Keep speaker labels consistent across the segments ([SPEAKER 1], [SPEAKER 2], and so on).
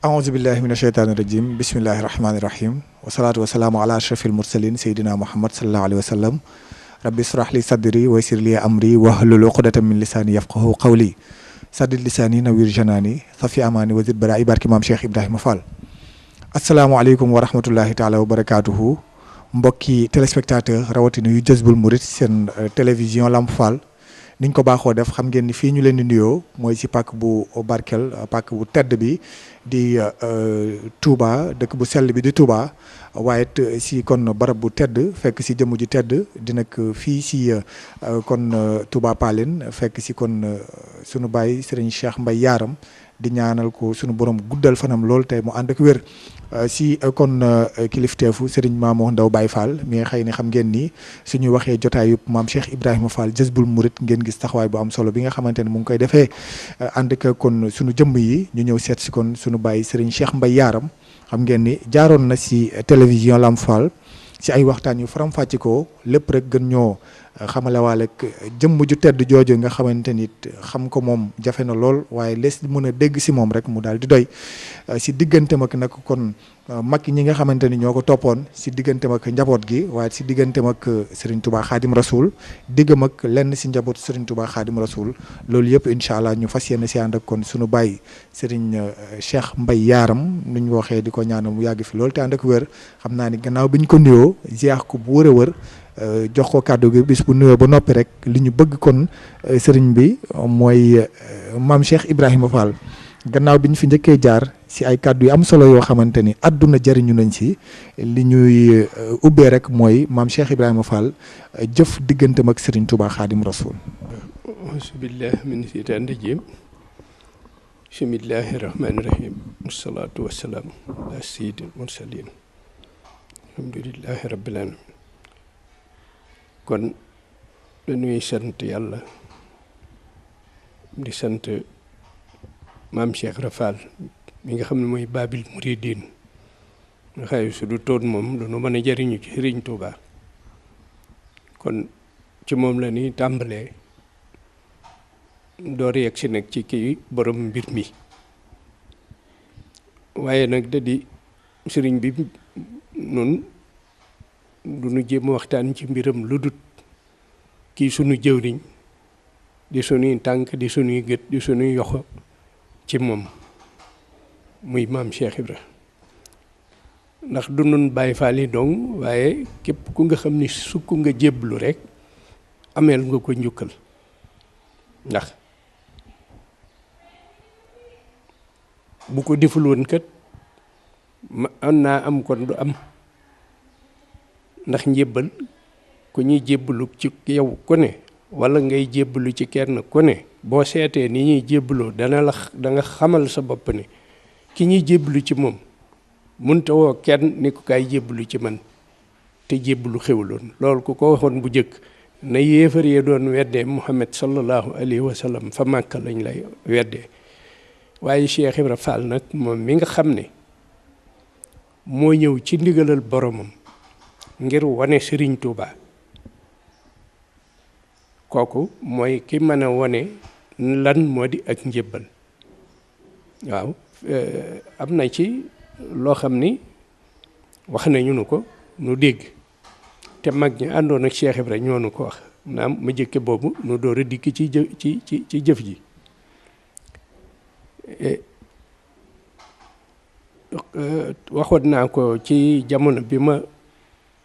[SPEAKER 1] أعوذ بالله من الشيطان الرجيم بسم الله الرحمن الرحيم والصلاة والسلام على أشرف المرسلين سيدنا محمد صلى الله عليه وسلم ربي اشرح لي صدري ويسر لي أمري واحلل عقدة من لساني يفقهوا قولي سدد لساني نوير جناني صفي أماني وزد برائي بارك مام شيخ إبراهيم فال السلام عليكم ورحمة الله تعالى وبركاته mbokki téléspectateur rawatina yu Jazboul Mouride seen télévision Lamp Fall niñ ko baaxoo def xam ngeen ni fii ñu leen di nuyoo mooy ci pàkk bu barkel pàkk bu tedd bi di Touba dëkk bu sell bi di Touba waaye si kon barab bu tedd fekk si jëmm ji tedd di nag fii si kon Touba Paleen fekk si kon sunu baay Serigne Cheikh Mbaye Yaram di ñaanal ko sunu borom guddal fanam lool tey mu ànd ak wér si kon kilifteefu Serigne Mamour Ndaw Baye Fall mi nga xëy ni xam ngeen ni suñu waxee jotaayu maam Cheikh Ibrahima Fall Jazboul Mouride ngeen gis taxawaay bu am solo bi nga xamante ne mu ngi koy defee ànd ak kon sunu jëmm yi ñu ñëw seet si kon sunu baay Serigne Cheikh Mbaye Yaram xam ngeen ni jaaroon na si télévision Lamp Fall si ay waxtaan yu faram-fàcce ko lépp rek gën ñoo xamalewaale ak jëmm ju tedd jooju nga xamante ni xam ko moom jafe na lool waaye lees mën a dégg si moom rek mu daal di doy si digganteem ak nag kon mag ñi nga xamante ni ñoo ko toppoon si digganteem ak njaboot gi waaye si digganteem ak Serigne Touba Khadim Rasoul diggam ak lenn si njaboot Serigne Touba Khadim Rasoul loolu yëpp incha allah ñu fas yéene si ànd ak kon sunu baay Serigne Cheikh Mbaye Yaram nu ñu waxee di ko ñaanal mu yàgg fi loolu te ànd ak wér xam naa ni gannaaw bi ñu ko nuyoo ziar ko bu wër a wër jox ko kàddu gi bis bu nuyoo ba noppi rek li ñu bëgg kon sëriñ bi mooy maam Cheikh Ibrahima Fall gannaaw bi ñu fi njëkkee jaar si ay kàddu yu am solo yoo xamante ni àdduna jëriñu nañ si li ñuy ubbee rek mooy maam Cheikh Ibrahima Fall jëf digganteem ak Serigne Touba Khadim Rasoul.
[SPEAKER 2] auzu billahi min shaytaani rajiim bismillahi rahmaani rahiim wasalaatu wasalaam ala sayyidil mursaliin alhamdulillahi rabbil aalamiin kon dañuy sant yàlla di sant maam Cheikh Rafal mi nga xam ne mooy Babil Mouridine nga xay su du toon moom du nu mën a jariñu ci Serigne Touba kon ci moom la ni tàmbalee door yegg si nag ci kii borom mbir mi waaye nag da di sëriñ bi nun du nu jéem waxtaan ci mbiram lu dut kii sunu jëwriñ di sunuy tànk di sunuy gët di sunuy yoxo ci moom muy maam Cheikh Ibra ndax du nun Baay Faal yi dong waaye képp ku nga xam ni sukk nga jébbalu rek ameel nga ko njukkal ndax bu ko deful woon kat am naa am kon du am ndax njébbal ku ñuy jébbalu ci yow ku ne walla ngay jébbalu ci kenn ku ne boo seetee ni ñuy jébbaloo da nga xamal sa bopp ne ki ñuy jébbalu ci moom mënta woo kenn ni ko kaay jébbalu ci man te jébbalu xewloon loolu ku ko waxoon bu jëkk na yéefar yee doon weddee Muhammad sallallahu alayhi wa sallam fa Màkka lañ lay weddee waaye Cheikh Ibra Fall nag moom mi nga xam ne moo ñëw ci ndigalal boromam ngir wane Serigne Touba kooku mooy ki mën a wane lan moo di ak njébbal waaw am na ci loo xam ni wax nañu nu ko nu dégg te mag ñi àndoon ak Cheikh Ibra ñoo nu ko wax naam ma jëkke boobu nu door a dikk ci jëf ji waxoon naa ko ci jamono bi ma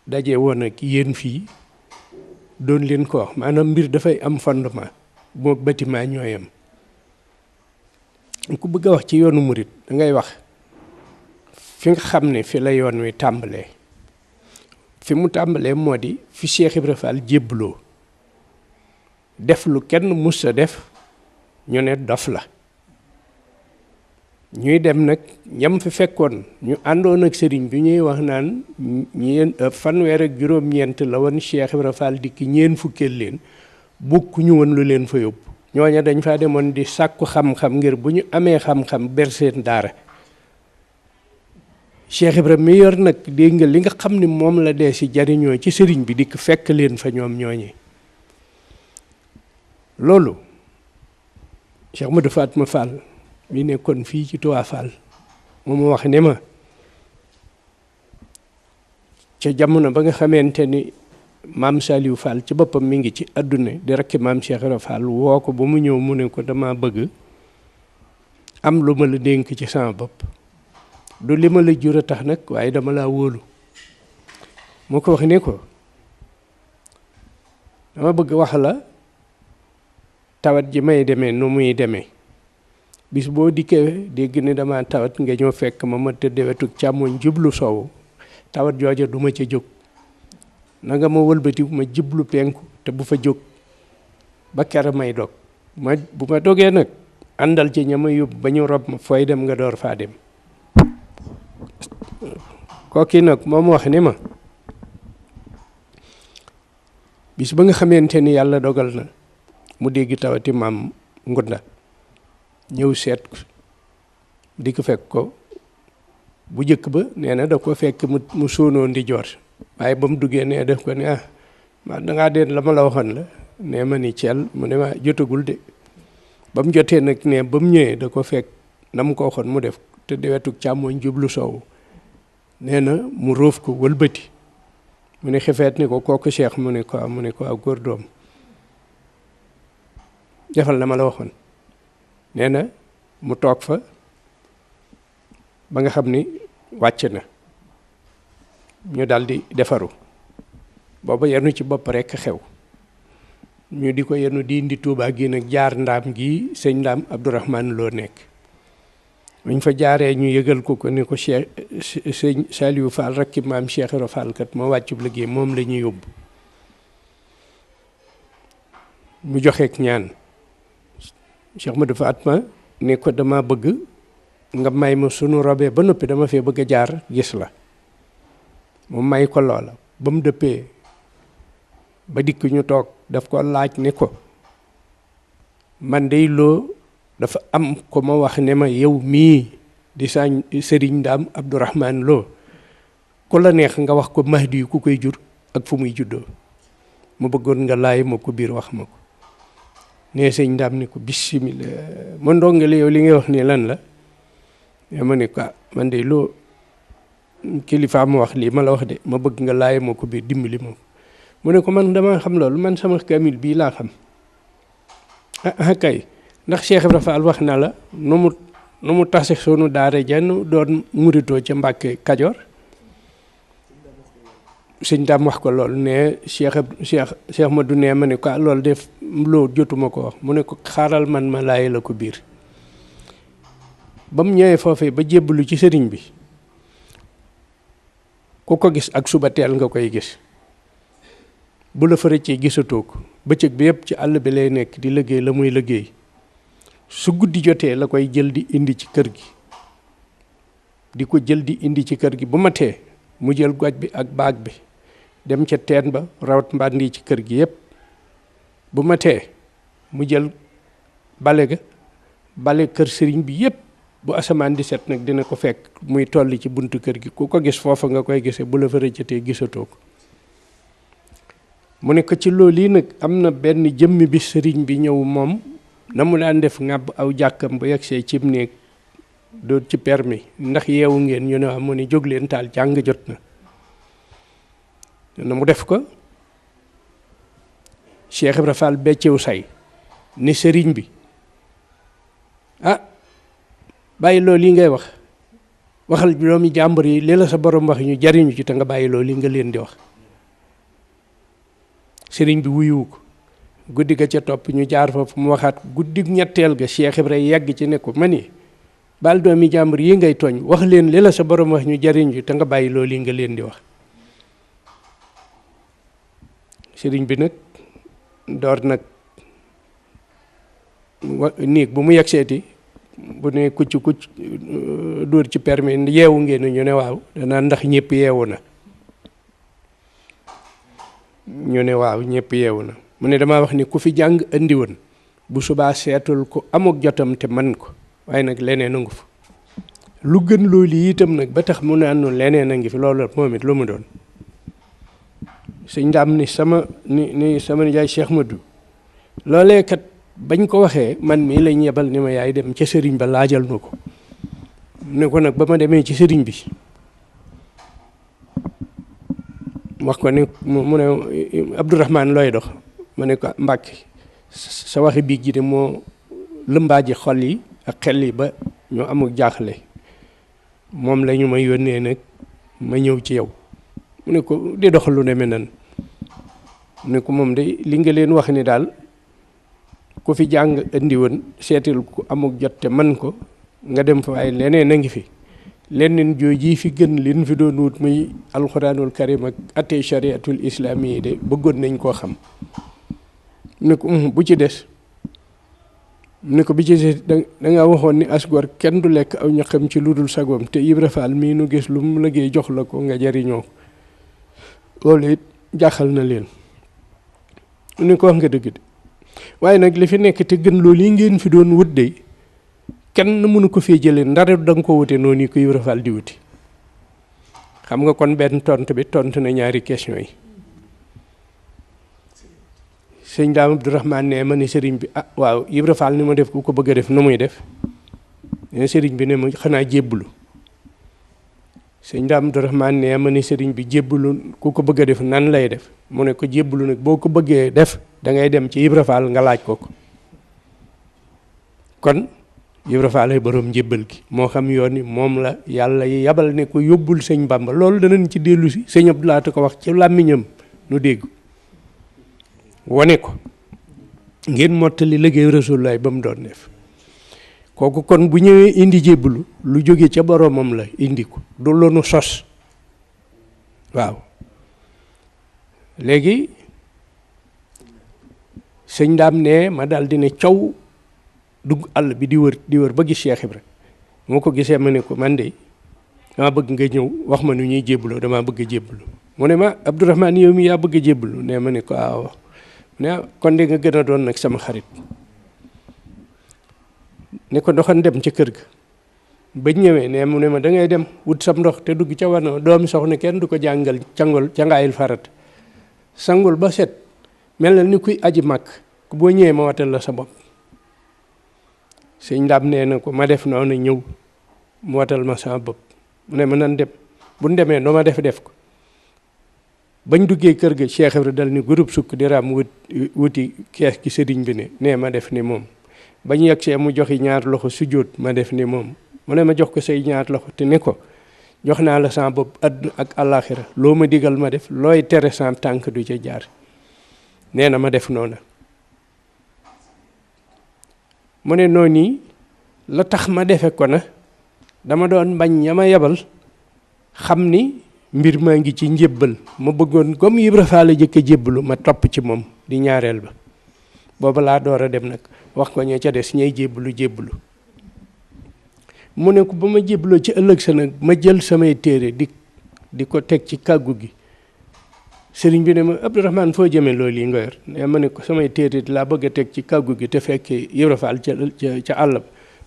[SPEAKER 2] daje woon ak yéen fii doon leen ko wax maanaam mbir dafay am fondement moo bâtiment ñooyam ku bëgg a wax ci yoonu murit da ngay wax fi nga xam ne fi la yoon wi tàmbalee fi mu tàmbalee moo di fi Cheikh Ibra Fall jébbaloo def lu kenn mus a def ñu ne dof la ñuy dem nag ñam fi fekkoon ñu àndoon ak sëriñ bi ñuy wax naan fanweer ak juróom-ñeent la woon Cheikh Ibra Fall dikki ñeen fukkeel leen bokkuñu woon lu leen fa yóbbu ñooña dañ faa demoon di sàkku xam-xam ngir bu ñu amee xam-xam ber seen daara Cheikh Ibra mi yor nag dégg nga li nga xam ne moom la dee si jariñoo ci sëriñ bi dikk fekk leen fa ñoom ñooñee loolu Cheikh Modou Fatma Fall mi nekkoon fii ci Touba Fall mu ma wax ne ma ca jamono ba nga xamante ni maam Saliou Fall ci boppam mi ngi ci àdduna di rekk maam Cheikh Ibra Fall woo ko ba mu ñëw mu ne ko dama bëgg am lu ma la dénk ci sama bopp du li ma la jur a tax nag waaye dama laa wóolu moo ko wax ne ko dama bëgg wax la tawat ji may demee nu muy demee bis boo dikkee dégg ne dama tawat nga ñëw fekk ma tëdd wetu càmmoñ jublu soowu tawat jooja du ma ca jóg na nga ma wëlbati ma jublu penku te bu fa jóg ba kera may dog bu ma dogee nag àndal ci ña ma yóbbu ba ñu rob ma fooy dem nga door faa dem kooki nag moom wax ni ma bis ba nga xamante ni yàlla dogal na mu dégg tawati maam Ngunda ñëw seet ko di ko fekk ko bu jëkk ba nee na da ko fekk mu sóonoo ndi joor waaye ba mu duggee nee def ko ne ma dangaa deen la ma la waxoon la nee ma ni ceel mu ne ma jotagul de ba mu jotee nag ne ba mu ñëwee da ko fekk na mu ko waxoon mu def te di wetu càmmooñ jublu soowu nee na mu róof ko wëlbati mu ne xefeet ni ko kooku Cheikh mu ne ko ak góor doom defal na ma la waxoon nee na mu toog fa ba nga xam ni wàcc na ñu daldi defaru booba yenu ci bopp rekk xew ñu di ko yenu di indi Tuubaa gi nag jaar ndaam gi sëñ ndaam Abdourahmane loo nekk buñ fa jaaree ñu yëgal ko ni ko Cheikh sëñ Saliou Fall rakki maam Cheikh Ibra Fall kat moo wàccub liggéey moom la ñuy yóbbu mu joxeek ñaan Cheikh Madou Fatma ne ko dama bëgg nga may ma sunu robee ba noppi dama fee bëgg a jaar gis la mu may ko loola ba mu dëppee ba dikk ñu toog daf ko laaj ne ko man dey loo dafa am ko ma wax ne ma yow mii di Serigne Ndaam Abdourahmane Lo ku la neex nga wax ko Mahdi yu ku koy jur ak fu muy juddoo mu bëggoon nga laay ma ko biir wax ma ko nee sëñ Ndaam ni ko bismillah ma ndongale yow li ngay wax nii lan la ma ne ko man de loo kilifa ma wax lii ma la wax de ma bëgg nga laay ma ko biir dimbali ma ko mu ne ko man dama xam loolu man sama kamil bii laa xam kay ndax Cheikh Ibra Fall wax na la nu mu tase sunu daara jenn doon muritoo ca Mbàkke Kajoor sëñ Daam wax ko loolu ne Cheikh Madou ne ma ne ko loolu def loo jotuma ko wax mu ne ko xaaral man ma laay la ko biir ba mu ñëwee foofee ba jébbalu ci sëriñ bi ku ko gis ak suba teel nga koy gis bu la fa rëccee gisatoo ko bëccëg bi yëpp ci àll bi lay nekk di liggéey la muy liggéey su guddi jotee la koy jël di indi ci kër gi di ko jël di indi ci kër gi bu matee mu jël goj bi ak baag bi dem ca teen ba rawat mbàndi ci kër gi yëpp bu matee mu jël bale kër sëriñ bi yëpp bu asamaan di set nag dina ko fekk muy tolli ci buntu kër gi ku ko gis foofa nga koy gisee bu la fa rëccatee gisatoo ko mu ne ko ci loolu yi nag am na benn jëmmi bi sëriñ bi ñëw moom na mu daan def ŋàbb aw jàkkam bu yegsee cib néeg doo ci permis ndax yeewu ngeen ñu ne waa mu ne jóg leen taal jàng jot na mu def ko Cheikh Ibra Fall beccew say ni sëriñ bi bàyyi loolu yi ngay waxal doomi jàmbur yi li la sa borom wax ñu jariñu ci te nga bàyyi loolu yi nga leen di wax sëriñ bi wuyuwu ko guddi ga ca topp ñu jaar foofu mu waxaat guddi ñetteel ga Cheikh Ibra yegg ci ne ko ma ni baal doomi jàmbur yi ngay tooñ wax leen li la sa borom wax ñu jariñu ci te nga bàyyi loolu yi nga leen di wax sëriñ bi nag door nag néeg bu mu yegseeti bu ne kucc dóor ci permis yeewu ngeen ñu ne waaw danaa ndax ñëpp yeewu na ñu ne waaw ñëpp yeewu na mu ne damaa wax ni ku fi jàng andi woon bu subaa seetul ko amuk jotam te man ko waaye nag leneen a ngi fa lu gën loolu yi itam nag ba tax mu ne àndoon leneen a ngi fi loolu moom it lu mu doon sëñ Ndaam ni sama nijaay Cheikh Madou loolee kat bañ ko waxee man mii lañ yebal ni ma yaay dem ca sëriñ ba laajal na ko ne ko nag ba ma demee ci sëriñ bi wax ko ne mu ne Abdourahmane looy dox ma ne ko Mbàkke sa waxi biig ji de moo lëmbaaji xol yi ak xel yi ba ñoo amul jaaxle moom la ñu ma yónnee nag ma ñëw ci yow mu ne ko di dox lu demee nan mu ne ko moom de li nga leen wax ni daal ku fi jàng indi woon seetil ku amul jot te man ko nga dem fa waaye leneen a ngi fi leneen jooji fi gën leen fi doon wut muy alxuraanul karim ak atte chariatul islami yi de bëggoon nañ koo xam mu ne ko bu ci des mu ne ko bi ci des da nga waxoon ni asgor kenn du lekk aw ñaxam ci lu dul sagoom te Ibra Faal mii nu gis lu mu liggéey jox la ko nga jariñoo ko loolu it jaaxal na leen mu ne ko wax nga dëgg de waaye nag li fi nekk te gën loolu yi ngeen fi doon wut de kenn mënu ko fee jëlee ndare da nga ko wute noonu yi ko Ibra Faal di wuti xam nga kon benn tontu bi tontu na ñaari question yi sëñ Daam Abdourahmane ne ma ni sëriñ bi ah waaw Ibra Faal ni ma def ku ko bëgg a def nu muy def ne sëriñ bi ne ma xanaa jébbulu sëñ Daam Abdourahmane ne ma ni sëriñ bi jébbulu ku ko bëgg a def nan lay def mu ne ko jébbulu nag boo ko bëggee def da ngay dem ci Ibra Faal nga laaj ko kon Ibra Faal ay borom njébbal gi moo xam yoon ni moom la yàlla yabal ne ko yóbbul sëñ Bamba loolu danañ ci dellu si sëñ Abdou Lahat ko wax ci làmmiñam nu dégg wane ko ngeen mottali liggéey Rasulullaay ba mu doon def kooku kon bu ñëwee indi jébbalu lu jóge ca boromam la indi ko du lu nu sos waaw léegi sëñ Daam ne ma daal di ne caw dugg àll bi di wër ba gis Cheikh Ibra moo ko gisee ma ne ko man de dama bëgg nga ñëw wax ma nu ñuy jébbaloo dama bëgg a jébbalu mu ne ma Abdourahmane yow mi yaa bëgg a jébbalu ne ma ne ko waaw ne kon de nga gën a doon nag sama xarit ne ko doxan dem ca kër ga bañ ñëwee ne mu ne ma da ngay dem wut sam ndox te dugg ca wana doomi soxna kenn du ko jàngal cangaayil farat sangul ba set mel na ni kuy aji màkk ku boo ñëwee ma watal la sa bopp sëñ Daam nee na ko ma def noonu ñëw mu watal ma sama bopp mu ne ma nan dem bu ñu demee noo ma def ko bañ duggee kër ga Cheikh Ibra dal ni groupe sukk di raam wuti kees gi sëriñ bi ne nee ma def ni moom bañ yegsee mu joxi ñaar loxo sujjóot ma def ni moom mu ne ma jox ko say ñaar loxo te ne ko jox naa la sama bopp àdduna ak àllaaxira loo ma digal ma def looy tere sama tànk du ca jaar nee na ma def noona mu ne noonu nii la tax ma defe ko na dama doon bañ ña ma yebal xam ni mbir maa ngi ci njébbal ma bëggoon comme Ibra Faal la jëkk a jébbalu ma topp ci moom di ñaareel ba booba laa door a dem nag wax ko ña ca des ñay jébbalu mu ne ko ba ma jébbaloo ci ëllëg sa nag ma jël samay téere di ko teg ci kàggu gi sëriñ bi ne ma Abdourahmane foo jëmee loolu yi nga yor ne ma ne ko samay téere laa bëgg a teg ci kàggu gi te fekkee Ibra Faal ca àll ba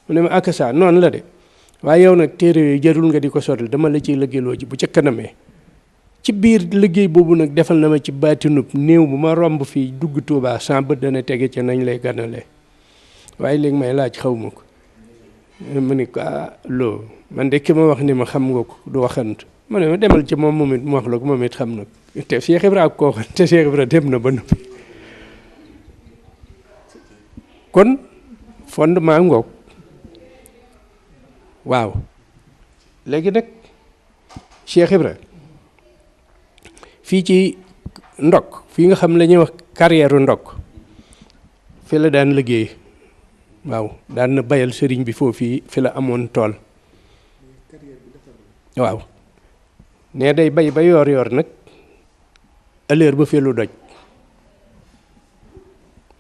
[SPEAKER 2] mu ne ma akasa noonu la de waaye yow nag téere yooyu jarul nga di ko soril dama la ciy liggéeyloo ji bu ca kanamee ci biir liggéey boobu nag defal na ma ci baatinub néew bu ma romb fii dugg Tuubaa sans bët dana tege ca nañ lay ganalee waaye léegi may laaj xaw ma ko ma ne ko loo man de ki ma wax ni ma xam nga ko du waxantu ma ne ma demal ci moom it mu wax la ko moom it xam na ko te Cheikh Ibra ak koo xam te Cheikh Ibra dem na ba noppi kon fondement ngoog waaw léegi nag Cheikh Ibra fii ci ndok fii nga xam la ñuy wax carrière ndok fi la daan liggéey waaw daan na bayal sëriñ bi foofu fi la amoon tool waaw ne day bay ba yor nag ëllëer ba fi lu doj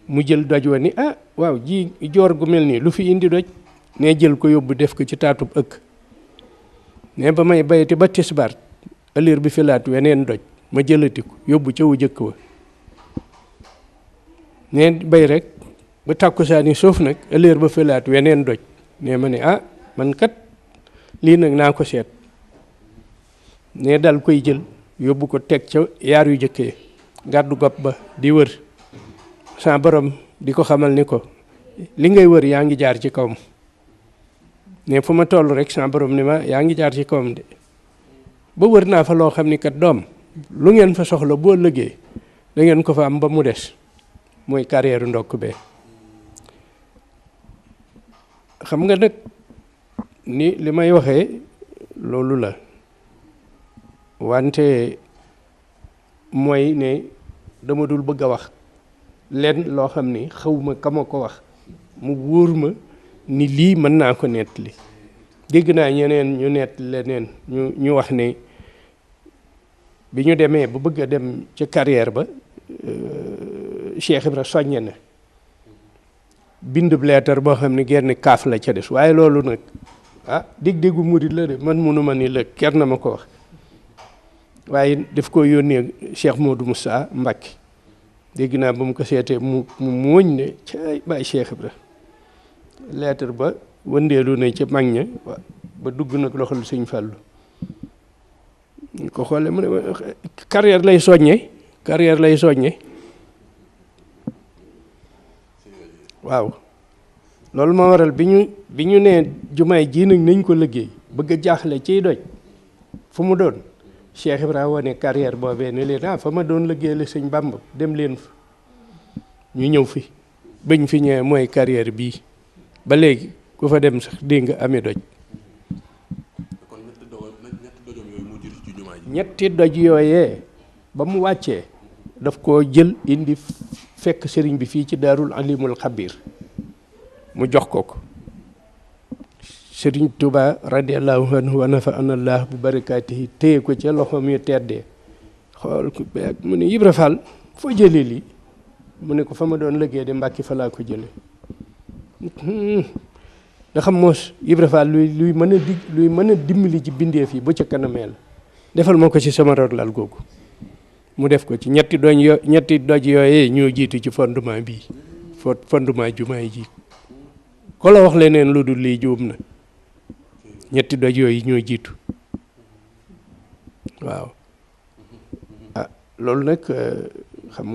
[SPEAKER 2] mu jël doj wa ni waaw ji joor gu mel nii lu fi indi doj ne jël ko yóbbu def ko ci taatub ëkk ne ba may bayati ba tisbaar ëllëer bi fi laat weneen doj ma jëlati ko yóbbu ca wu jëkk wa ne bay rek ba tàkkusaani suuf nag ëllëer ba fi laat weneen doj ne ma ne man kat lii nag naa ko seet ne dal koy jël yóbbu ko teg ca yaar yu jëkkee gàddu gopp ba di wër sa borom di ko xamal ni ko li ngay wër yaa ngi jaar ci kawam ne fu ma toll rek sama borom ni ma yaa ngi jaar ci kawam de ba wër naa fa loo xam ni kat doom lu ngeen fa soxla boo ëllëgee da ngeen ko fa am ba mu des mooy carrière ndokk bee xam nga nag ni li may waxee loolu la wante mooy ne dama dul bëgg a wax lenn loo xam ni xawma kama ko wax mu wóor ma ni lii mën naa ko nettali dégg naa ñeneen ñu nett leneen ñu wax ne bi ñu demee ba bëgg a dem ci carrière ba Cheikh Ibra soññe na bindub leetar boo xam ne genn kaaf la ca des waaye loolu nag dégg-déggu murid la de man mënuma ni la kenn na ma ko wax waaye daf ko yónnee Cheikh Modou Moussa Mbacké dégg naa ba mu ko seetee mu mooñ ne cay bàyyi Cheikh Ibra leetar ba wëndeelu na ca mag ña ba dugg nag loxol Sëñ Fallu ñu ko xoolee mu ne carrière lay soññe waaw loolu moo waral bi ñu nee jumaay ji nag nañ ko liggéey bëgg a jaaxle ciy doj fu mu doon Cheikh Ibrahima wane carrière boobee ne leen fa ma doon liggéeyal Sëñ Bàmba dem leen fa ñu ñëw fi bañ fi ñëwee mooy carrière bii ba léegi ku fa dem sax dégg nga amee doj ñetti doj yooyee ba mu wàccee daf koo jël indi fekk sëriñ bi fii ci daarul alimul xabir mu jox ko sëriñ Tuba radiallahu anhu wa nafa'ana allah bu barakaatihi téye ko ca loxoom yu teddee xool ko beeg mu ne Ibra Fall foo jëlee lii mu ne ko fa ma doon liggéey de Mbàkke fa laa ko jële nga xam moos Ibra Fall luy mën a dimbali ci bindeef yi ba ca kanamee la defal ma ko ci sama rog lal googu mu def ko ci ñetti doj yooyee ñoo jiitu ci fondement bii fondement jumaay ji ko la wax leneen lu dul lii juum na ñetti doj yooyu ñoo jiitu waaw loolu nag xam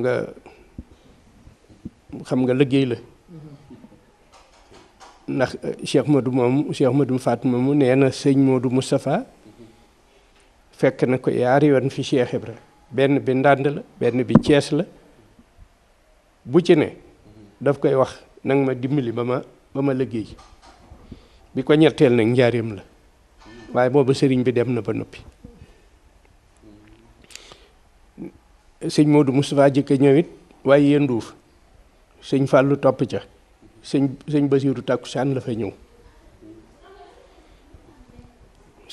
[SPEAKER 2] nga liggéey la ndax Cheikh Modou Fatma mu nee na sëñ Modou Moustapha fekk na ko yaari yoon fi Cheikh Ibra benn bi Ndànd la benn bi Cees la bu ci ne daf koy wax nang ma dimbali ba ma liggéey bi ko ñetteel nag njaareem la waaye boobu sëriñ bi dem na ba noppi sëñ Modou Moustapha jëkk ñëwit waaye yenduuf sëñ Fàllu topp ca sëñ Basiiru tàkkusaan la fa ñëw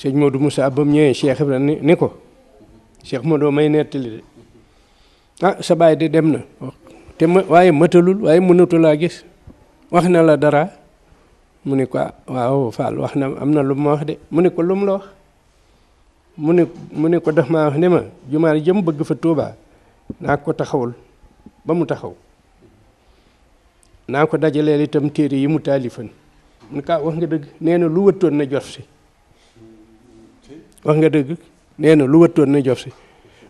[SPEAKER 2] sëñ Modou Moussa ba mu ñëwee Cheikh Ibra ni ko Cheikh Modou may nettali de sa baay de dem na te waaye matalul waaye mënatulaa gis wax na la dara mu ne ko waaw Fall wax na am na lu ma wax de mu ne ko lu mu la wax mu ne ko daf maa wax ne ma jumaa jëm bëgg fa Tuubaa naa ko taxawul ba mu taxaw naa ko dajaleel itam téere yi mu taalifan mu ne ko wax nga dëgg nee na lu wëttoon na jot si wax nga dëgg nee na lu wëttoon na jot si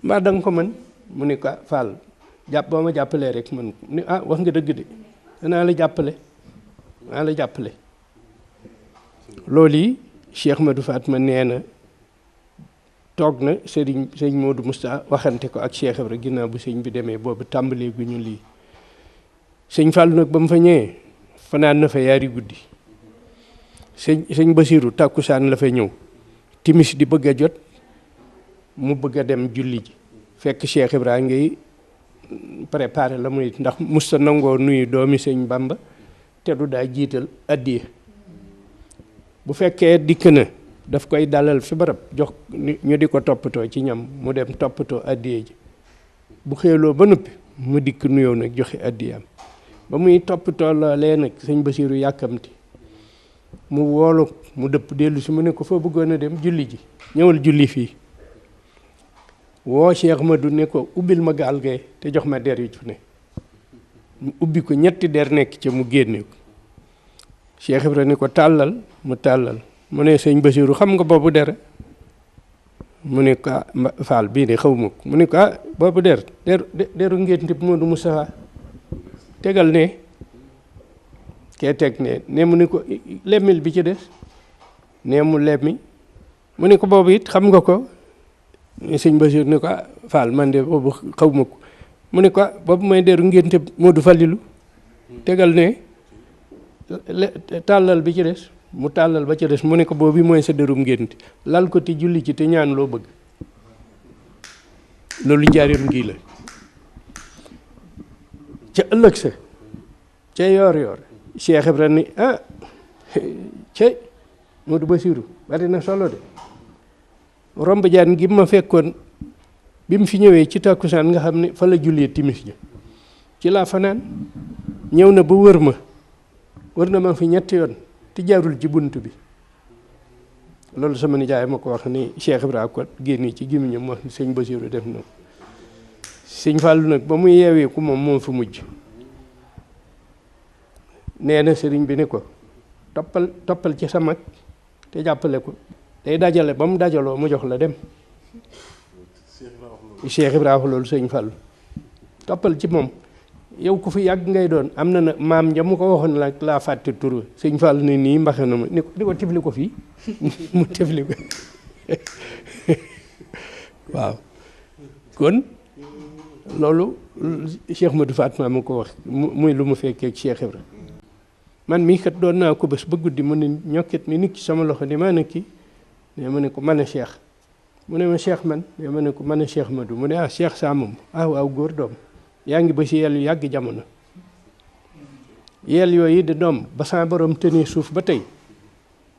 [SPEAKER 2] mbaa da nga ko mën mu ne ko Fall boo ma jàppalee rek man ni wax nga dëgg de danaa la jàppale loolu yi Cheikh Modou Fatma nee na toog na sëñ Modou Moustapha waxante ko ak Cheikh Ibra ginnaaw bu sëñ bi demee boobu tàmbalee gu ñu lii sëñ Fallou nag ba mu fa ñëwee fanaan na fa yaari guddi sëñ Basiiru tàkkusaan la fa ñëw timis di bëgg a jot mu bëgg a dem julli ji fekk Cheikh Ibra ngay préparé la muy ndax musta nangoo nuyu doomi sëñ Bamba te du daa jiital addiya bu fekkee dikk na daf koy dalal fi barab jox ñu di ko toppatoo ci ñam mu dem toppatoo addiya ji bu xéeloo ba noppi mu dikk nuyoo nag joxe addiyaam ba muy toppatoo loolee nag sëñ Basiiru yàkkamti mu woolu mu dëpp dellu si mu ne ko foo bëggoon a dem julli ji ñëwal julli fii woo Cheikh Madou ne ko ubbil ma gaal gay te jox ma der yu ci ne mu ubbi ko ñetti der nekk ca mu génne ko Cheikh Ibra ni ko tàllal mu tàllal mu ne sëñ Basiiru xam nga boobu der mu ne ko Fall bii de xaw ma ko mu ne ko boobu deru ngénte Modou Moustapha tegal ne kee teg ne mu ne ko lemmil bi ci des nee mu lemmi mu ne ko boobu it xam nga ko sëñ Basiir ne ko Fall man de boobu xaw ma ko mu ne ko boobu may deeru ngénte Modou Fallilu tegal ne tàllal bi ci des mu tàllal ba ci des mu ne ko boobu mooy sa derum ngénte lal ko te julli ci te ñaan loo bëgg loolu njaareem ngii la ca ëllëg sa ca yoor Cheikh Ibra ni cey Modou Bassirou bari na solo de romb jaan gi ma fekkoon bi mu fi ñëwee ci takkusaan nga xam ne fa la jullee timis ja ci laa fanaan ñëw na ba wër na ma fi ñetti yoon te jaarul ci bunt bi loolu sama nijaay ma ko wax ni Cheikh Ibra ko génne ci gémmiñam wax ni sëñ Bassirou def na sëñ Fallou nag ba mu yeewee ku moom fa mujj nee na sëriñ bi ni ko toppal ci sa mag te jàppale ko day dajale ba mu dajaloo mu jox la dem Cheikh Ibra wax loolu sëñ Fallou toppal ci moom yow ku fi yàgg ngay doon am na maam ja mu ko waxoon la laa fàtte tur sëñ Fallou ne nii mbaxe na ma ni ko tifli ko fii mu tifli ko waaw kon loolu Cheikh Madou Fatma ma ko wax muy lu mu fekkee Cheikh Ibra man mii kat doon naa ko bés ba guddi mu ne ñokket ni nit ci sama loxo ni maa ne kii ne ma ne ko mën a Cheikh mu ne ma Cheikh man ne ma ne ko mën a Cheikh Madou mu ne Cheikh saa moom waaw góor doom yaa ngi ba si yel yu yàgg jamono yel yooyu di doom ba sa borom tënee suuf ba tey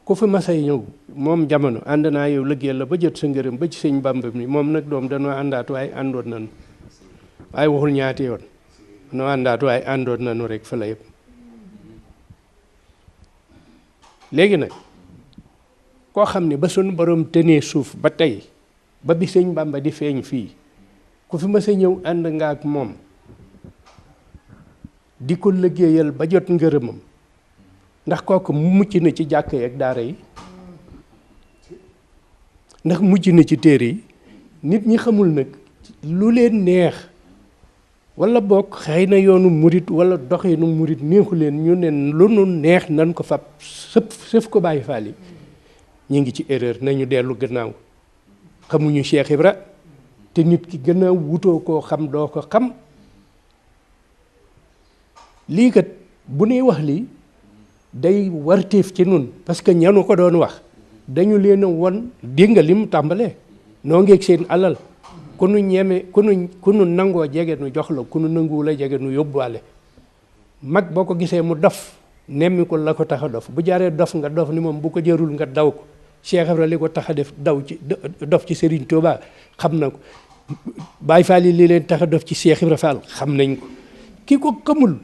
[SPEAKER 2] ku fi masay ñëw moom jamono ànd naa yow liggéey la ba jot sa ngërëm ba ci sëñ Bamba mi moom nag doom danoo àndaat waaye àndoon nañu waaye waxul ñaati yoon danoo àndaat waaye àndoon nañu rek fa la yëpp léegi nag koo xam ne ba suñu borom tënee suuf ba tey ba bi sëñ Bamba di feeñ fii ku fi masa ñëw ànd nga ak moom di ko liggéeyal ba jot ngërëmam ndax kooku mucc na ci jàkk yi ak daara yi ndax mucc na ci téere yi nit ñi xamul nag lu leen neex wala bokk xëy na yoonu murit wala doxinu murit neexu leen ñu ne lu nu neex nan ko fab sëf ko bàyyi faal yi ñu ngi ci erreur nañu dellu gannaaw xamuñu Cheikh Ibra te nit ki gannaaw wutoo koo xam doo ko xam lii kat bu nuy wax lii day warteef ci nun parce que ñanu ko doon wax dañu leen a won dégg nga li mu tàmbalee noo ngeeg seen alal ku nu ñeme ku nu nangoo jege nu jox la ku nu nanguwu la jege nu yóbbuwaale mag boo ko gisee mu dof nemmi ko la ko tax a dof bu jaaree dof nga dof ni moom bu ko jarul nga daw ko Cheikh Ibra li ko tax a def dof ci Serigne Touba xam na ko Baye Fall yi li leen tax a dof ci Cheikh Ibra Fall xam nañ ko ki ko xamul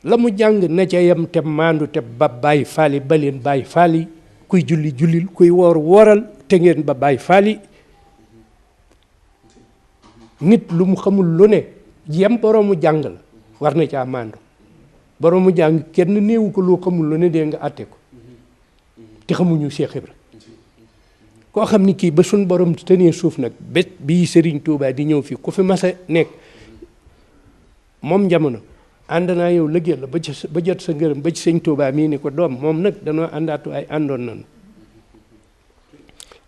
[SPEAKER 2] la mu jàng na ca yem te maandu te ba Baye Fall yi ba leen Baye Fall yi kuy julli jullil kuy woor wooral te ngeen ba Baye Fall yi nit lu mu xamul lu ne yem boroomu jàng la war na caa maandu boroomu jàng kenn néewu ko loo xamul lu ne dee nga àtte ko te xamuñu Cheikh Ibra koo xam ni kii ba suñ borom tënee suuf nag bés bii Serigne Touba di ñëw fii ku fi mas a nekk moom jamono ànd naa yow liggéey la ba jot sa ngërëm ba ci sëñ Touba mii ni ko doom moom nag danoo àndaatu ay àndoon nañu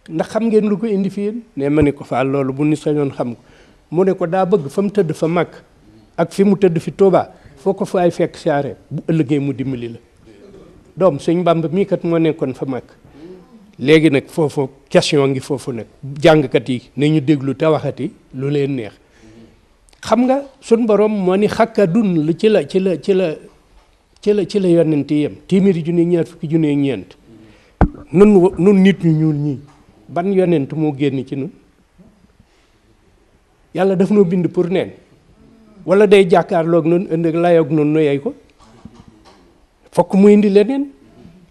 [SPEAKER 2] ndax xam ngeen lu ko indi fi yéen ne ma ne ko Fall loolu bu ni sañoon xam ko mu ne ko daa bëgg fa mu tëdd fa màgg ak fi mu tëdd fi Touba foo ko fa ay fekk saare bu ëllëgee mu dimbali la doom sëñ Bamba mii kat moo nekkoon fa màgg léegi nag foofu question ngi foofu nag jàngkat yi nañu déglu te waxati lu leen neex xam nga sun borom moo ni xakkadun lu ci la yonent yem téeméeri junni ñaar fukki junni ak ñeent nun nit ñu ñuul ñii ban yonent moo génn ci nun yàlla daf noo bind pour neen wala day jàkkaarloog noonu ënd ak layoog noonu nu yey ko fokk mu indi leneen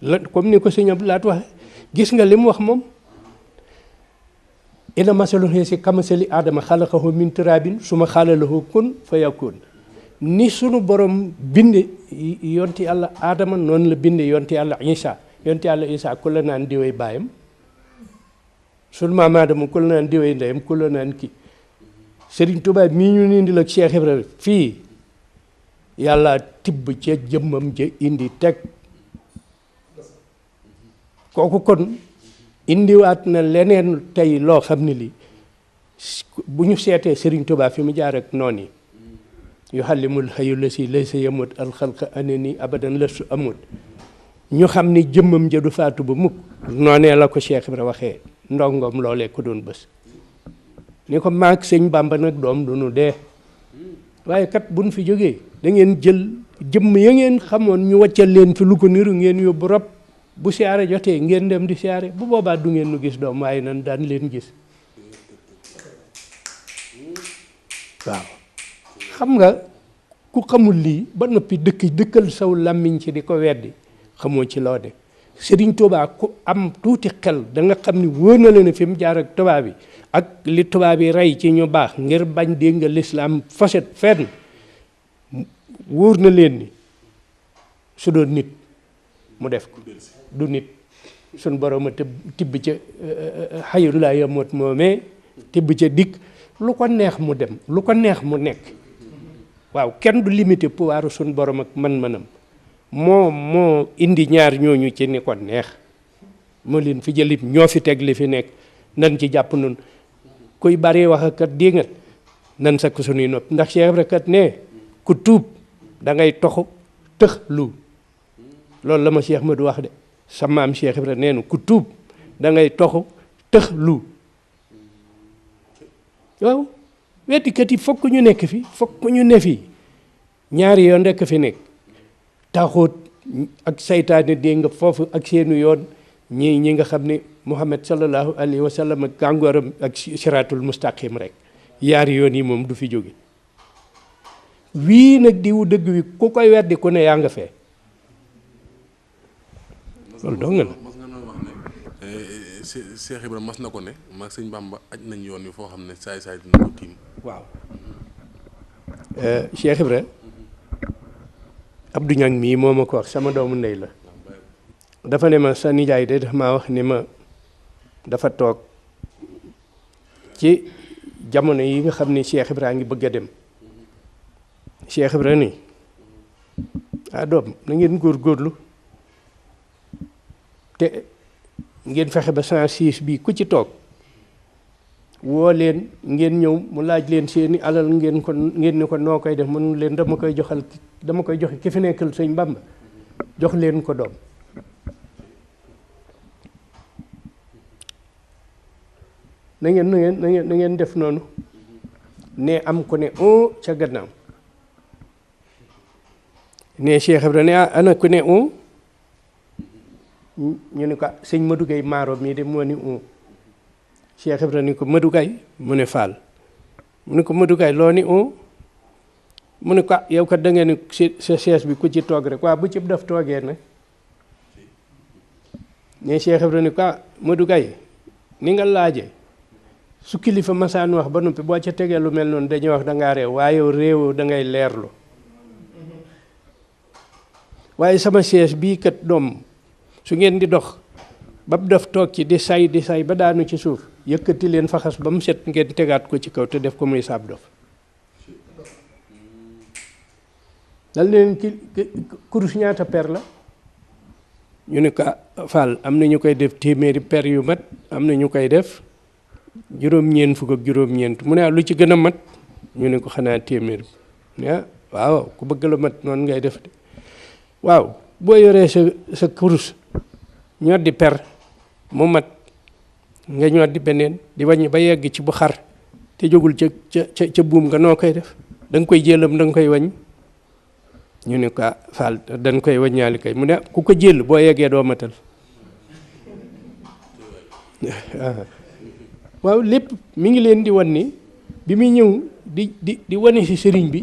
[SPEAKER 2] la comme ni ko sëñ Abdou Lahat waxe gis nga li mu wax moom ina masalu xeesi kamasali aadama xalaqahu min turabin suma xaalalahu kun fa yakun ni sunu borom binde yonti yàlla aadama noonu la binde yonti yàlla isa ku la naan diwee baayam sunu maam aadama ku la naan diwee ndeyam ku la naan kii Serigne Touba mii ñu ni indil ak Cheikh Ibrahima fii yàlla tibb ca jëmmam ja indi teg kooku kon indiwaat na leneen tey loo xam ne li bu ñu seetee Serigne Touba fi mu jaar ak noon yi yuhallimul hayyu lasi laysa yamut alxalqa anani abadan lastu amut ñu xam ni jëmmam ja du faatu ba mukk noonee la ko Cheikh Ibra waxee ndongom loolee ko doon bés ni ko maag sëñ Bamba nag doom du nu dee waaye kat buñ fi jógee da ngeen jël jëmm ya ngeen xamoon ñu wàccal leen fi lu ko niru ngeen yóbbu rob bu siyaare jotee ngeen dem di siyaare bu boobaa du ngeen nu gis doom waaye nan daan leen gis waaw xam nga ku xamul lii ba noppi dëkkal saw làmmiñ ci di ko weddi xamoo ci loo de Serigne Touba ku am tuuti xel da nga xam ni wóor na la ne fi mu jaar ak tubaab bi ak li tubaab yi rey ci ñu baax ngir bañ dégg nga lislaam faset fenn wóor na leen ni su doon nit mu def ko du nit suñ borom a tibb ca xayul laa yamut moomee tibb ca dikk lu ko neex mu dem lu ko neex mu nekk waaw kenn du limité pouvoiru suñ borom ak man-manam moo indi ñaar ñooñu ci ni ko neex moo leen fi jëlit ñoo fi teg li fi nekk nan ci jàpp nun kuy bari wax ak kat dingat nan sakk suñuy nopp ndax Cheikh Ibra kat ne ku tuub da ngay toxu tëx lu loolu la ma Cheikh Madou wax de sa maam Cheikh Ibra nee na ku tuub da ngay toxu tëx lu waaw weddikat yi fokk ñu nekk fi fokk ñu ne fi ñaari yoon rekk fi nekk taxut ak saytaane dégg nga foofu ak seenu yoon ñi nga xam ne Muhammad sallallahu alayhi wa sallam ak gàngooram ak siratul mustaqim rek yaari yoon yi moom du fi jóge wii nag diwu dëgg wi ku koy weddi ku ne yaa nga fee loolu dong la
[SPEAKER 3] mas nga noo wax ne Cheikh Ibra mas na ko ne maag sëñ Bamba aj nañ yoon wi foo xam ne saay-saay dina ko tiim
[SPEAKER 2] waaw Cheikh Ibra Abdou Niang mii moo ma ko wax sama doomu ndey la dafa ne ma sa nijaay de dafa maa wax ni ma dafa toog ci jamono yi nga xam ne Cheikh Ibra ngi bëgg a dem Cheikh Ibra ni doom na ngeen góorgóorlu te ngeen fexe ba 106 bi ku ci toog woo leen ngeen ñëw mu laaj leen seeni alal ngeen ni ko noo koy def mënu leen dama koy joxe ki fi nekkal sëñ Bamba jox leen ko doom na ngeen def noonu ne am ko ne ca gannaaw ne Cheikh Ibra ne ana ku ne ñu ni ko sëñ Madou Gueye maaro mii de moo ni Cheikh Ibra ni ko Madou Gueye mu ne Fall mu ne ko Madou Gueye loo ni mu ne ko yow kat da ngeen ni sa chaise bi ku ci toog rek waaw bu ci daf toogee nag ne Cheikh Ibra ni ko Madou Gueye ni nga laaje su kilifa masaan wax ba noppi boo ca tegee lu mel noonu dañuy wax da ngaa réew waaye yow réew da ngay leerlu waaye sama chaise bii kat doom su ngeen di dox ba daf toog ci di say ba daanu ci suuf yëkkati leen faxas ba mu set ngeen tegaat ko ci kaw te def ko muy saab dof dal leen kurus ñaata per la ñu ne ko Fall am na ñu koy def téeméeri per yu mat am na ñu koy def juróom-ñeent fukk ak juróom-ñeent mu ne lu ci gën a mat ñu ne ko xanaa téeméer bi waaw ku bëgg la mat noonu ngay def de waaw boo yoree sa kurus ñoo di per mu mat nga ñoo di beneen di wàññi ba yegg ci bu xar te jógul ca buum nga noo koy def da nga koy jëlam da nga koy wàññ ñu ne ko Fall dañ koy wàññaali kay mu ne ku ko jël boo yeggee doo matal waaw lépp mi ngi leen di wan ni bi muy ñëw di wane si sëriñ bi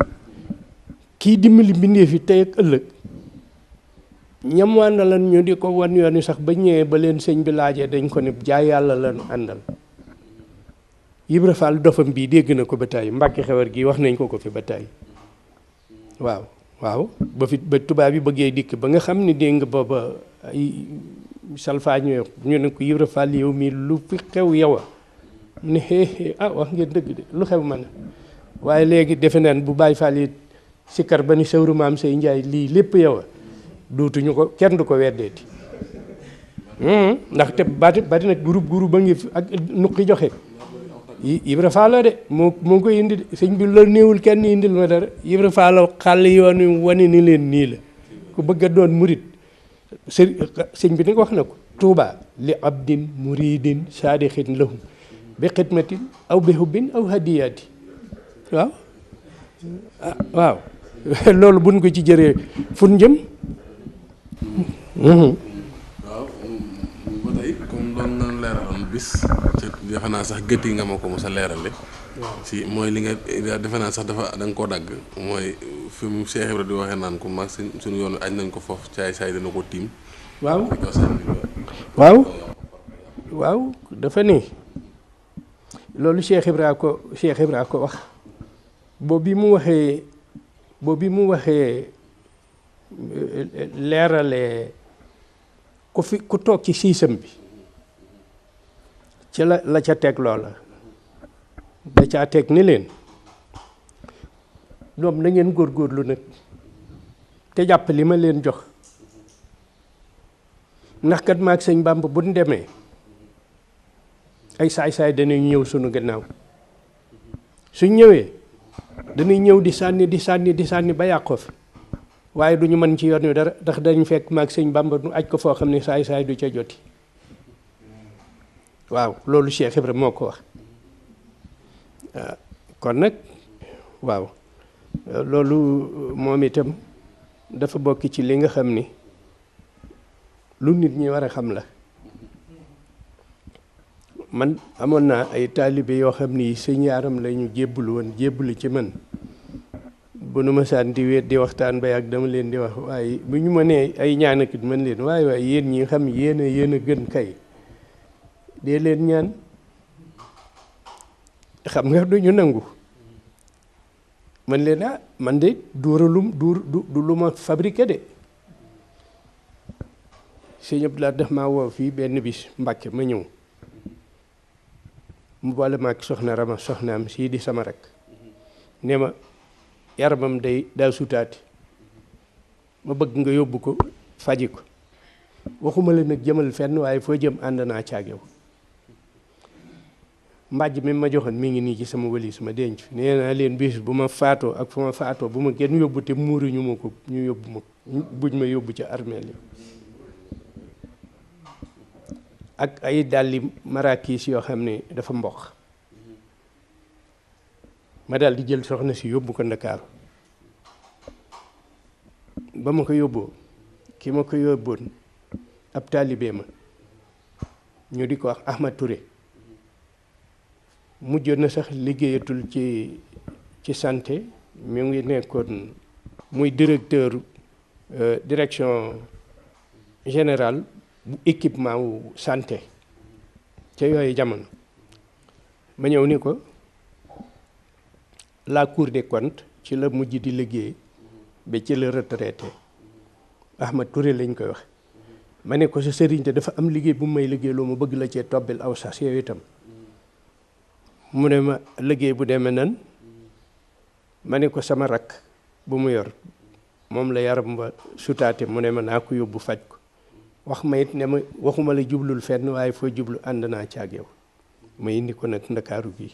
[SPEAKER 2] kii dimbali mbindee fi tey ak ëllëg ñam àndalan ñu di ko wan yoon sax ba ñëwee ba leen sëñ bi laajee dañ ko ne jaay yàlla lañu àndal Ibra Fall dofam bii dégg na ko ba tàyyi Mbàkke Xewar gi wax nañ ko fi ba tàyyi waaw ba tubaab yi bëggee dikk ba nga xam ne dégg nga booba ay salfaañoo ñu ne ko Ibra Fall yow mii lu fi xew yow a ne wax ngeen dëgg de lu xew man waaye léegi defe naan bu Baay Fall yi sikkar ba ni sëwru maam say njaay lii lépp yow a duutuñu ko kenn du ko weddeeti ndaxte bari nag groupe ba ngi ak nuqi joxe Ibra Faal de moo koy indi de sëñ bi la néewul kenn indil ma dara Ibra Faal xàll yoon wi wane ni leen nii la ku bëgg a doon murit sëñ bi nag wax na ko tuuba li abdin muridin saadixin lahum bi xidmatin aw bi hubbin aw hadiyaati waaw waaw loolu buñ ko ci jëree fun jëm
[SPEAKER 3] waaw ba tey comme doon nga leeraloon bis ci defe naa sax gët yi nga ma ko mos a leerale si mooy li nga defe naa sax dafa da nga koo dagg mooy fi mu Cheikh Ibra di waxee naan ko mag suñu yoon añ nañ ko foofu caay saay dana ko tiim
[SPEAKER 2] waaw dafa ni loolu Cheikh Ibra ko wax boobu bi mu waxee leerale ku toog ci siisam bi ci la ca teg loola da caa teg ni leen ñoom na ngeen góorgóorlu nag te jàpp li ma leen jox ndax kat maag sëñ Bàmba bu ñu demee ay saay-saay dañuy ñëw sunu gannaaw suñ ñëwee dañuy ñëw di sànni ba yàqoo fi waaye du ñu mën ci yoon wi dara ndax dañ fekk maag sëñ Bàmba nu aj ko foo xam ne saay-saay du ca joti waaw loolu Cheikh Ibra moo ko wax kon nag waaw loolu moom itam dafa bokk ci li nga xam ni lu nit ñi war a xam la man amoon naa ay taalibe yoo xam ni sëñ Yaram la ñu jébbalu ci man bu nu ma saan di wéet di waxtaan ba yàgg dama leen di wax waaye bu ñu ma nee ay ñaanakit man leen waaye yéen ñi xam yéen a gën kay dee leen ñaan xam nga du ñu nangu man leen man de du lu ma fabriqué de sëñ Abdoulaye daf maa woo fii benn bis Mbàkke ma ñëw mu boole ma ak soxna Rama soxnaam sii di sama rek ne ma yaramam day daa sutaati ma bëgg nga yóbbu ko faji ko waxuma la nag jëmal fenn waaye foo jëm ànd naa caag yow mbàjj mi ma joxoon mi ngi nii ci sama walis ma denc fi nee naa leen bis bu ma faatoo ak fu ma faatoo bu ma kenn yóbbu te muuruñu ma ko ñu yóbbu ma buñ ma yóbbu ci armeel yi ak ay dàlli marakiis yoo xam ne dafa mboq ma daal di jël soxna si yóbbu ko Ndakaaru ba ma ko yóbboo ki ma ko yóbboon ab taalibe ma ñu di ko wax Ahmad Touré mujjoon na sax liggéeyatul ci santé mi ngi nekkoon muy directeur direction générale bu équipement wu santé ca yooyu jamono ma ñëw ni ko la Cour des comptes ci la mujj di liggéey ba ci la retraité Ahmad Touré lañ koy wax ma ne ko sa sëriñ te dafa am liggéey bu may liggéey loo ma bëgg la cee tobbil aw sas yooyu itam mu ne ma liggéey bu demee nan ma ne ko sama rakk bu mu yor moom la yaram ba sutaate mu ne ma naa ko yóbbu faj ko wax ma it ne ma waxuma la jublul fenn waaye foo jublu ànd naa ci ak yow ma indi ko nag Ndakaaru gi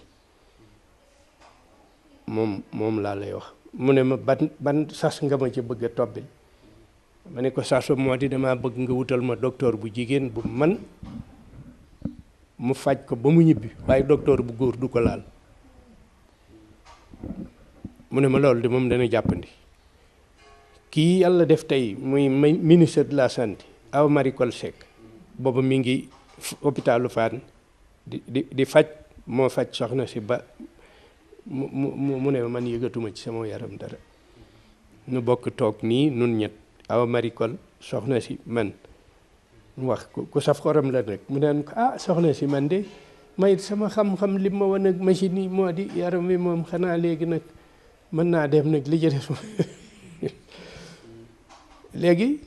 [SPEAKER 2] moom laa lay wax mu ne ma ban sas nga ma ci bëgg a tobbil ma ne ko saso moo di damaa bëgg nga wutal ma docteur bu jigéen bu man mu faj ko ba mu ñibbi waaye docteur bu góor du ko laal mu ne ma loolu de moom dana jàppandi kii yàlla def tey muy ministre de la santé Awa Marie Coll Seck booba mi ngi hôpitalu Fann di faj moo faj soxna si ba mu ne man yëgatuma ci sama yaram dara nu bokk toog nii nun ñett Awa Marie Coll soxna si man wax ku saf xorom la nag mu naan ko soxna si man de mayit sama xam-xam li ma wan ak machine yi moo di yaram wi moom xanaa léegi nag mën naa dem nag li jëles léegi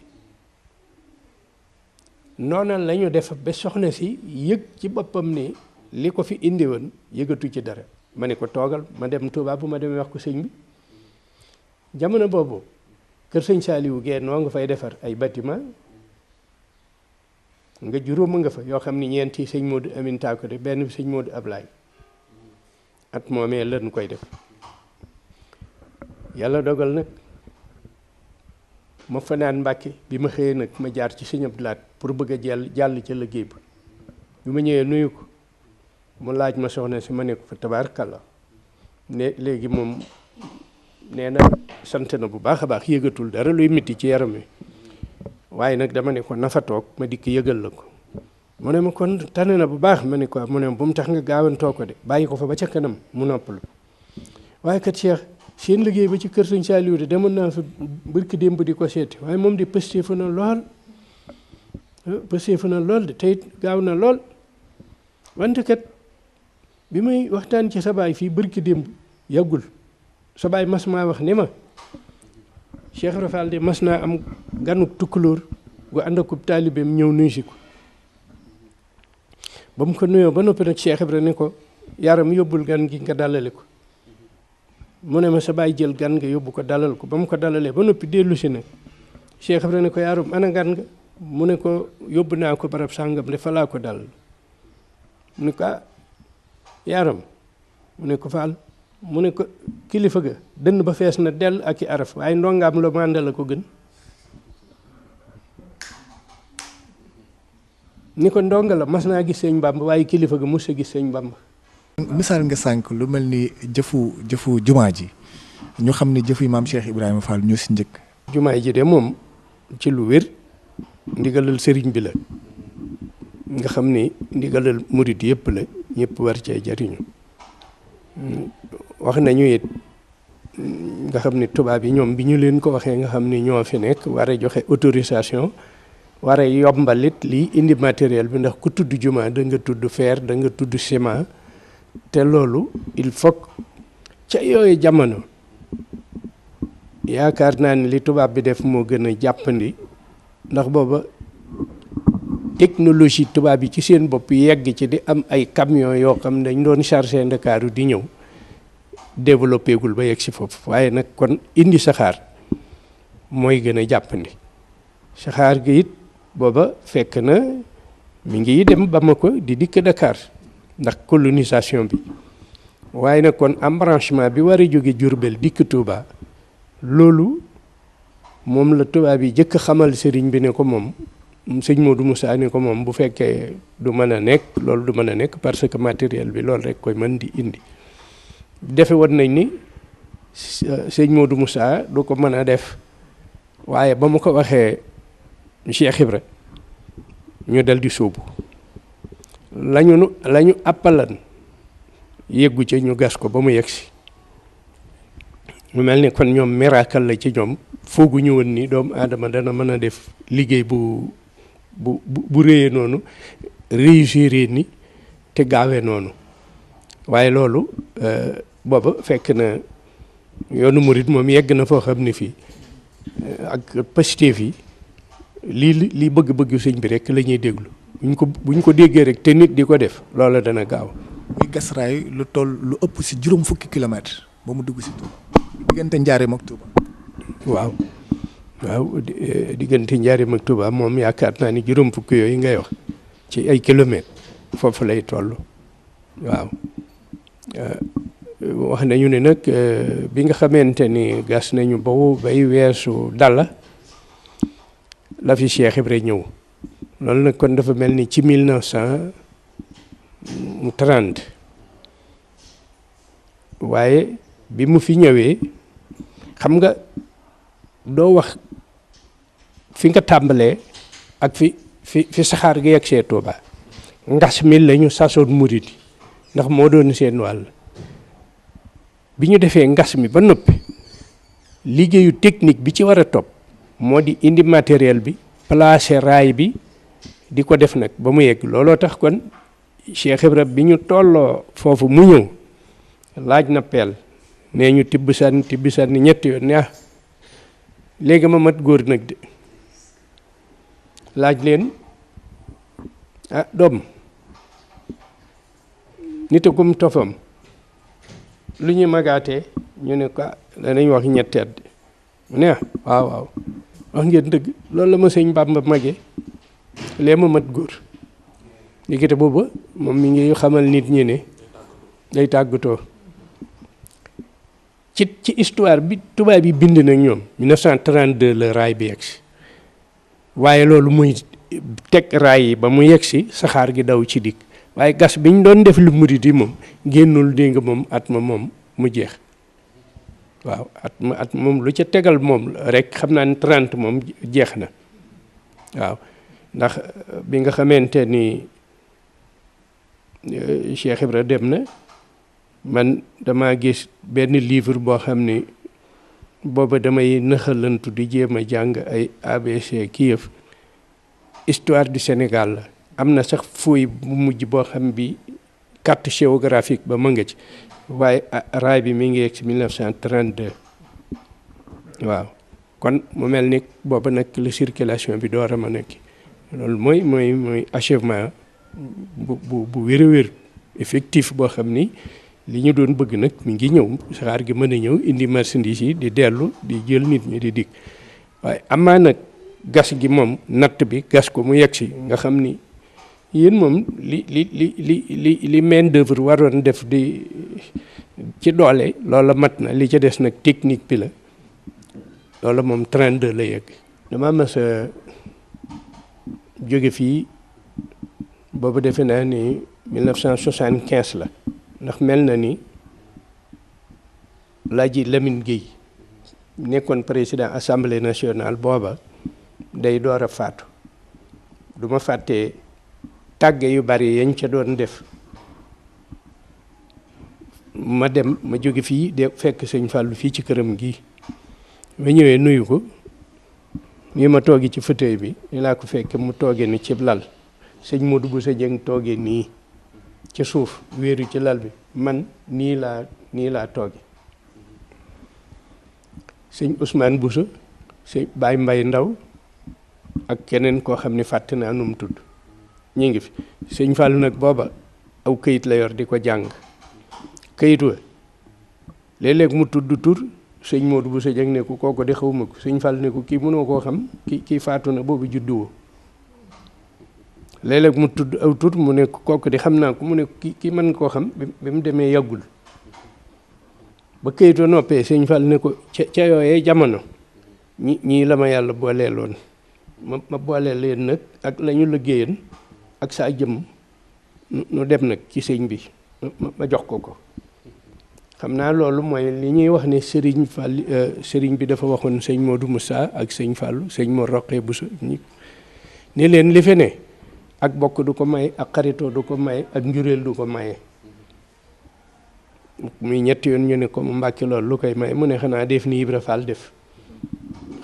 [SPEAKER 2] noona la ñu def ba soxna si yëg ci boppam ni li ko fi indi woon yëgatu ci dara ma ne ko toogal ma dem Touba bu ma demee wax ko sëñ bi jamono boobu kër sëñ Saaliwu Gee noo nga fay defar ay bâtiment nga juróoma nga fa yoo xam ni ñeenti sëñ Modou Aminta ko de benn bi sëñ Modou Ablaye at moomee lan koy def yàlla dogal nag ma fanaan Mbàkke bi ma xëyee nag ma jaar ci sëñ Abdou Lahat pour bëgg a jàll ca liggéey ba bi ma ñëwee nuyu ko mu laaj ma soxna si ma ne ko fa tabaarkalla ne léegi moom nee na sant na bu baax a baax yëgatul dara luy métti ci yaram wi waaye nag dama ne ko na fa toog ma dikk yëgal la ko mu ne ma kon tane na bu baax ma ne ko mu ne bu mu tax nga gaawantoo ko de bàyyi ko fa ba ca kanam mu noppalu waaye kat Cheikh seen liggéey ba ci kër sëñ Saliou de demoon naa fa barki démb di ko seeti waaye moom di pëstéefu na lool de tey gaaw na lool wante kat bi may waxtaan ci sa baay fii barki démb yàggul sa baay mas maa wax ni ma Cheikh Rafal de mas naa am ganuk tukkulóor gu ànd akub taalibeem ñëw nuyu si ko ba mu ko nuyoo ba noppi nag Cheikh Ibra ne ko yaram yóbbul gan gi nga dalale ko mu ne ma sa baay jël gan nga yóbbu ko dalal ko ba mu ko dalalee ba noppi dellu si nag Cheikh Ibra ne ko yaram ana gan nga mu ne ko yóbbu naa ko barab sàngam de fa laa ko dalal mu ne ko yaram mu ne ko faal mu ne ko kilifa ga dënn ba fees na dell ak i araf waaye ndongaam la mànda la ko gën ni ko ndonga la mas naa gis sëñ Bamba waaye kilifa ga mos a gis sëñ Bamba.
[SPEAKER 1] misaal nga sànq lu mel ni jëfu jumaa ji ñu xam ne jëfu maam Cheikh Ibrahima Fall ñoo si njëkk.
[SPEAKER 2] jumaa ji de moom ci lu wér ndigalal sëriñ bi la nga xam ni ndigalal murit yëpp la ñëpp war cee jariñu wax nañu it nga xam ni tubaab yi ñoom bi ñu leen ko waxee nga xam ni ñoo fi nekk war a joxe autorisation war a yombalit lii indi matériel bi ndax ku tudd jumaa da nga tudd fer da nga tudd ciment te loolu il faut ca yooyu jamono yaakaar naa ni li tubaab bi def moo gën a jàppandi ndax booba technologie tubaab yi ci seen bopp yegg ci di am ay camion yoo xam ne dañ doon chargé Ndakaaru di ñëw développé gul ba yegg si foofu waaye nag kon indi saxaar mooy gën a jàppandi saxaar gi it booba fekk na mi ngi dem Bamako di dikk Dakar ndax colonisation bi waaye nag kon embranchement bi war a jóge Diourbel dikk Touba loolu moom la tubaab yi jëkk xamal sëriñ bi ne ko moom sëñ Modou Moussa ne ko moom bu fekkee du mën a nekk loolu du mën a nekk parce que matériel bi loolu rek koy mën di indi defe woon nañ ni sëñ Modou Moussa du ko mën a def waaye ba mu ko waxee Cheikh Ibra ñu dal di sóobu lañu àppalan yeggu ca ñu gas ko ba mu yegsi mu mel ni kon ñoom miracle la ci ñoom fooguñu woon ni doomu aadama dana mën a def liggéey bu réyee noonu réussir ni te gaawee noonu waaye loolu booba fekk na yoonu murit moom yegg na foo xam ne fii ak Pastef yi lii bëgg-bëgg sëñ bi rek la ñuy déglu buñ ko déggee rek te nit di ko def loola dana gaaw.
[SPEAKER 1] muy gas raay lu toll lu ëpp si juróom fukki kilomètre ba mu dugg si Touba diggante Njaaréem ak Touba.
[SPEAKER 2] waaw diggante Njaaréem ak Touba moom yaakaar naa ni juróom fukki yooyu ngay wax ci ay kilomètres foofu lay toll waaw. wax nañu ne nag bi nga xamante ni gas nañu bay weesu Dalla la fi Cheikh Ibra ñëw loolu nag kon dafa mel ni ci 1930 waaye bi mu fi ñëwee xam nga doo wax fi nga tàmbalee ak fi saxaar gi yegg see Touba ngas mi la ñu sasoon murit yi ndax moo doon seen wàll bi ñu defee ngas mi ba noppi liggéeyu technique bi ci war a topp moo di indi matériel bi placer raay bi di ko def nag ba mu yegg looloo tax kon Cheikh Ibra bi ñu tolloo foofu mu ñëw laaj na peel nee ñu tibb sànni ñetti yoon ne léegi ma mat góor nag de laaj leen doom nit akum tofam lu ñuy magaatee ñu ne ko danañ wax ñetteet de mu ne waaw wax ngeen dëgg loolu la ma sëñ Bamba magee lee ma mat góor diggante booba moom mi ngi xamal nit ñi ne day tàggatoo ci histoire bi tubaab bi bind nag ñoom 1932 la raay bi yegsi waaye loolu muy teg raay yi ba mu yegsi saxaar gi daw ci dikk waaye gas bi ñu doon def lu murit yi moom génnul dégg nga moom at ma moom mu jeex waaw at moom lu ca tegal moom rek xam naa ne 30 moom jeex na waaw ndax bi nga xamante ni Cheikh Ibra dem na man dama gis benn livre boo xam ni booba damay nëxalantu di jéem a jàng ay ABC kii yëf histoire du Sénégal la am na sax fooy bu mujj boo xam bi carte géographique ba ma nga ci waaye raay bi mi ngi yegg ci 1932 waaw kon mu mel ni booba nag la circulation bi door a mën a kii loolu mooy achèvement bu wér a wér effectif boo xam ni li ñu doon bëgg nag mi ngi ñëw saxaar gi mën a ñëw indi marchandise yi di dellu di jël nit ñi di dikk waaye amaa nag gas gi moom natt bi gas ko mu yegg si nga xam ni yéen moom li main d'œuvre waroon def di ci doole loola mat na li ca des nag technique bi la loola moom 32 la yegg dama mas a jóge fii boobu defe naa ni 1975 la ndax mel na ni Laaji Lamine Guèye nekkoon président assemblée nationale booba day door a faatu du ma fàttee tàgge yu bari yañ ca doon def ma jóge fii de fekk sëñ Fallou fii ci këram gi ma ñëwee nuyu ko nii ma toogi ci fauteuil bi ni laa ko fekke mu tooge ni cib lal sëñ Modou Bousso Dieng tooge nii ci suuf wéeru ci lal bi man nii laa tooge sëñ Ousmane Bousso sëñ Baye Mbaye Ndaw ak keneen koo xam ne fàtte naa nu mu tudd ñu ngi fi sëñ Fallou nag booba aw këyit la yor di ko jàng këyit wa léeg-léeg mu tudd tur sëñ Modou Bousso Dieng ne ko kooku de xawma ko sëñ Fallou ne ko kii mënoo koo xam kii faatu na boobu judduwoo léeg-léeg mu tudd aw tur mu ne kooku di xam naa ko mu ne kii mën koo xam bi mu demee yàggul ba këyitoo noppee sëñ Fall ne ko ca yooyee jamono ñii la ma yàlla booleeloon ma booleel leen nag ak la ñu liggéeyan ak saa jëm nu dem nag ci sëñ bi ma jox ko xam naa loolu mooy li ñuy wax ne sëriñ bi dafa waxoon sëñ Modou Moussa ak sëñ Fallou sëñ Mor Roqee Bousso ñi ne leen li fi ne ak bokk du ko may ak xaritoo du ko may ak njureel du ko maye muy ñetti yoon ñu ne ko mu Mbàkke loolu lu koy may mu ne xanaa def ni Ibra Fall def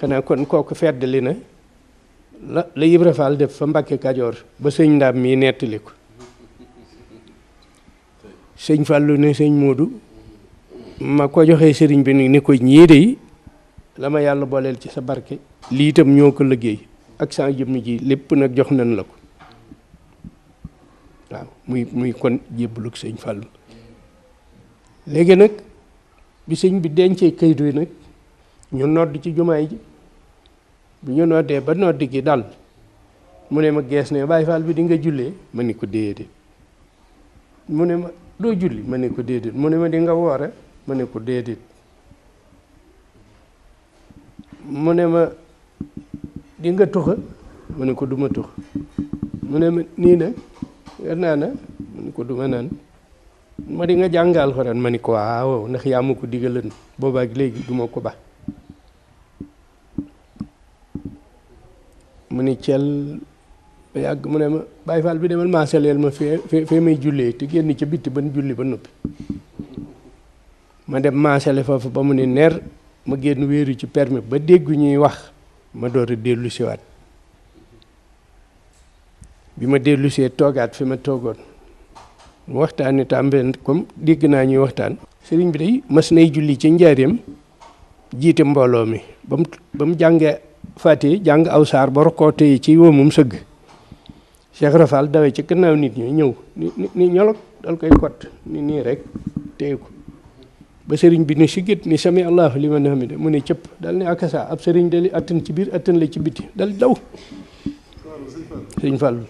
[SPEAKER 2] xanaa kon kooku feddali na la Ibra Fall def fa Mbàkke Kajoor ba sëñ Ndaam mii nettali ko sëñ Fallu ne sëñ Modou ma ko joxee sëriñ bi ni ko ñii de la ma yàlla booleel ci sa barke lii itam ñoo ko liggéey ak sa jëmm ji lépp nag jox nañ la ko waaw muy kon jébbalug sëñ Fallu léegi nag bi sëñ bi dencee kayit wi nag ñu nodd ci jumaay ji bu ñu noddee ba nodd gi dal mu ne ma gees ne Baay Faal bi di nga jullee ma ni ko déedéet mu ne ma doo julli ma ne ko déedéet mu ne ma di nga woore ma ne ko déedéet mu ne ma di nga tuxa ma ne ko duma tux mu ne ma nii nag nga naana ma ne ko duma naan ma di nga jàng alxuraan ma ni ko waaw ndax yaa ma ko digalan boobaak léegi duma ko ba mu ni cel ba yàgg mu ne ma Baay Faal bi demal maasaleel ma fee may jullee te génn ca bitti ban julli ba noppi ma dem maasale foofu ba mu ne ner ma génn wéeru ci permis ba dégg ñuy wax ma door a dellu siwaat bi ma dellu see toogaat fi ma toogoon waxtaan itam benn comme dégg naa ñuy waxtaan sëriñ bi day mas nay julli ci njaareem jiite mbooloo mi ba mu jàngee fàtte jàng aw saar ba rokkoo téye ci woomum sëgg Cheikh Rafal dawee ci gannaaw nit ñi ñëw ni ñolog dal koy kott ni nii rek téye ko ba sëriñ bi ni sigit ni sami allahu liman hamida mu ne cëpp dal ne akasa ab sëriñ dali attan ci biir attan la ci biti dal daw sëñ Fallu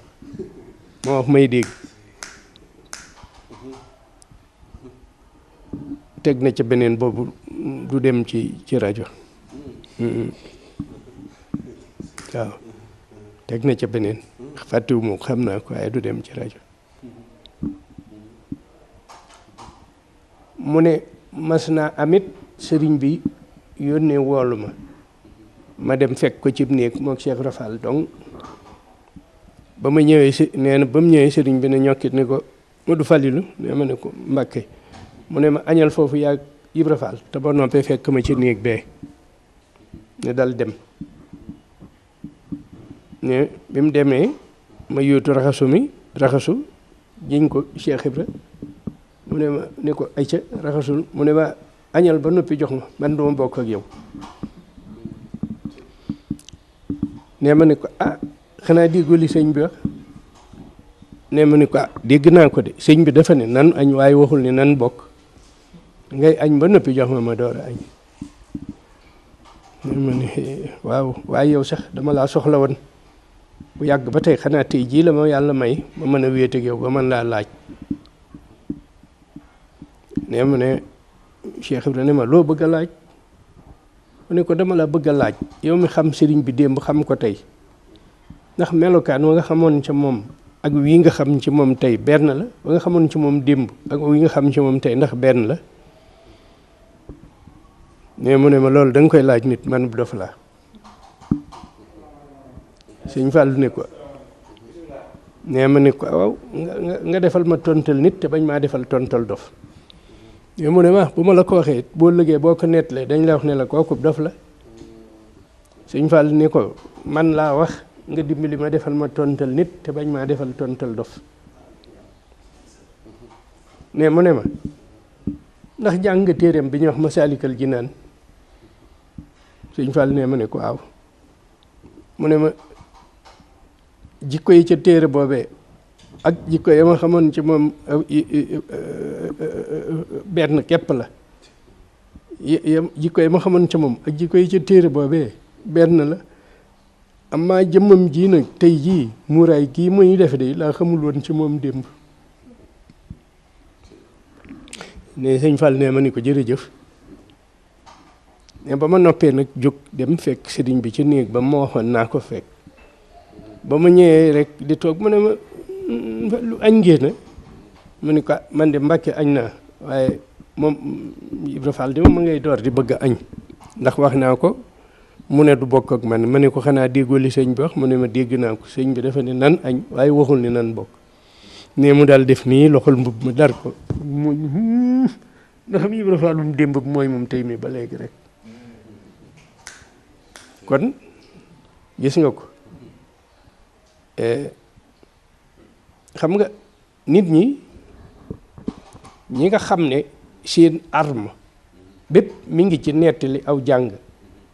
[SPEAKER 2] moo wax may dégg teg na ca beneen boobu du dem ci rajo waaw teg na ca beneen fàttewu ma xam naa ko waaye du dem ci rajo mu ne mas naa amit sëriñ bi yónnee woolu ma dem fekk ko ci néeg mook Cheikh Rafal donc ba ma ñëwee si nee na ba mu ñëwee sëriñ bi ne ñokkit ne ko Modou Falilou nee ma ne ko Mbàkke mu ne ma añal foofu yaa Ibra Fall te ba noppee fekk ma ci néeg bee ne dal dem ne bi mu demee ma yóotu raxasu jiñ ko Cheikh Ibra mu ne ma ne ko ayca raxasul mu ne ma añal ba noppi jox man duma bokk ak yow nee ma ne ko xanaa déggoo li sëñ bi wax nee ma ne ko dégg naa ko de sëñ bi dafa ne nan añ waaye waxul ne nan bokk ngay añ ba noppi jox ma door a añ nee ma ne waaw waaye yow sax dama laa soxla woon bu yàgg ba tey xanaa tey jii la ma yàlla may ma mën a wéet ak yow ba mën laa laaj nee ma ne Cheikh Ibrahima ne ma loo bëgg a laaj mu ne ko dama la bëgg a laaj yow mi xam sëriñ bi démb xam ko tey ndax melokaan wa nga xamoon ca moom ak wii nga xam ci moom tey benn la ba nga xamoon ci moom démb ak wi nga xam ci moom tey ndax benn la ne mu ne ma loolu da nga koy laaj nit man bu dof laa sëñ Fallu ne ko nee ma ne ko waaw nga defal ma tontal nit te bañ maa defal tontal dof yow mu ne ma bu ma la ko waxee boo lëgee boo ko nettalee dañ la wax ne la kooku dof la sëñ Fallu ne ko man laa wax nga dimbali ma defal ma tontal nit te bañ maa defal tontal dof ne mu ne ma ndax jàng nga téereem bi ñuy wax Masaalikal Jinaan sëñ Fallu ne ma ne ko waaw mu ne ma jikko yi ca téere boobee ak jikko yi ma xamoon ci moom benn képp la jikko yi ma xamoon ci moom ak jikko yi ca téere boobee benn la amaa jëmmam ji nag tey jii muuraay kii muy def de laa xamul woon ci moom démb ne sëñ Fall ne ma ni ko jërëjëf ne ba ma noppee nag jóg dem fekk sëriñ bi ci néeg ba ma waxoon naa ko fekk ba ma ñëwee rek di toog mu ne ma lu añ ngeen mu ni ko man de Mbàkke añ naa waaye moom Ibra Fall di moom ma ngay door di bëgg a añ ndax wax naa ko mu ne du bokk ak man ma ne ko xanaa déggoo li sëñ bi wax mu ne ma dégg naa ko sëñ bi dafa ne nan añ waaye waxul ni nan bokk ne mu daal def nii loxol mbubb ma dar ko mu ndax mi Ibra Fall mu démb mooy moom tey mi ba léegi rek kon gis nga ko xam nga nit ñi nga xam ne seen arme bépp mi ngi ci nettali aw jàng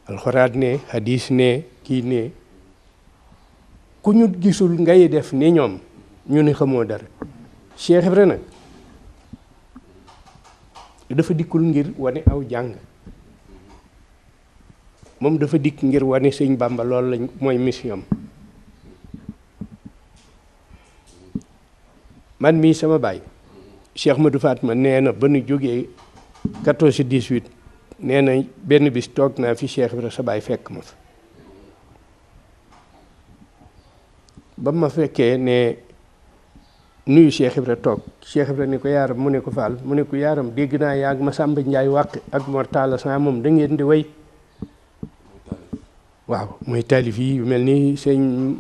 [SPEAKER 2] alxuraan ne hadis ne kii ne ku ñu gisul ngay def ni ñoom ñu ni xamoo dara Cheikh Ibra nag dafa dikkul ngir wane aw jàng moom dafa dikk ngir wane sëñ Bàmba loolu lañ mooy mission man mii sama baay Cheikh Madou Fatma nee na ba nu jógee 14-18 nee na benn bis toog naa fi Cheikh Ibra sa baay fekk ma fa ba ma fekkee ne nuyu Cheikh Ibra toog Cheikh Ibra ni ko Yaram mu ne ko Fall mu ne ko Yaram dégg naa yaag ma Samba Njaay wàq ak Mor Talla Sa moom da ngeen di way waaw mooy taalif yi yu mel ni sëñ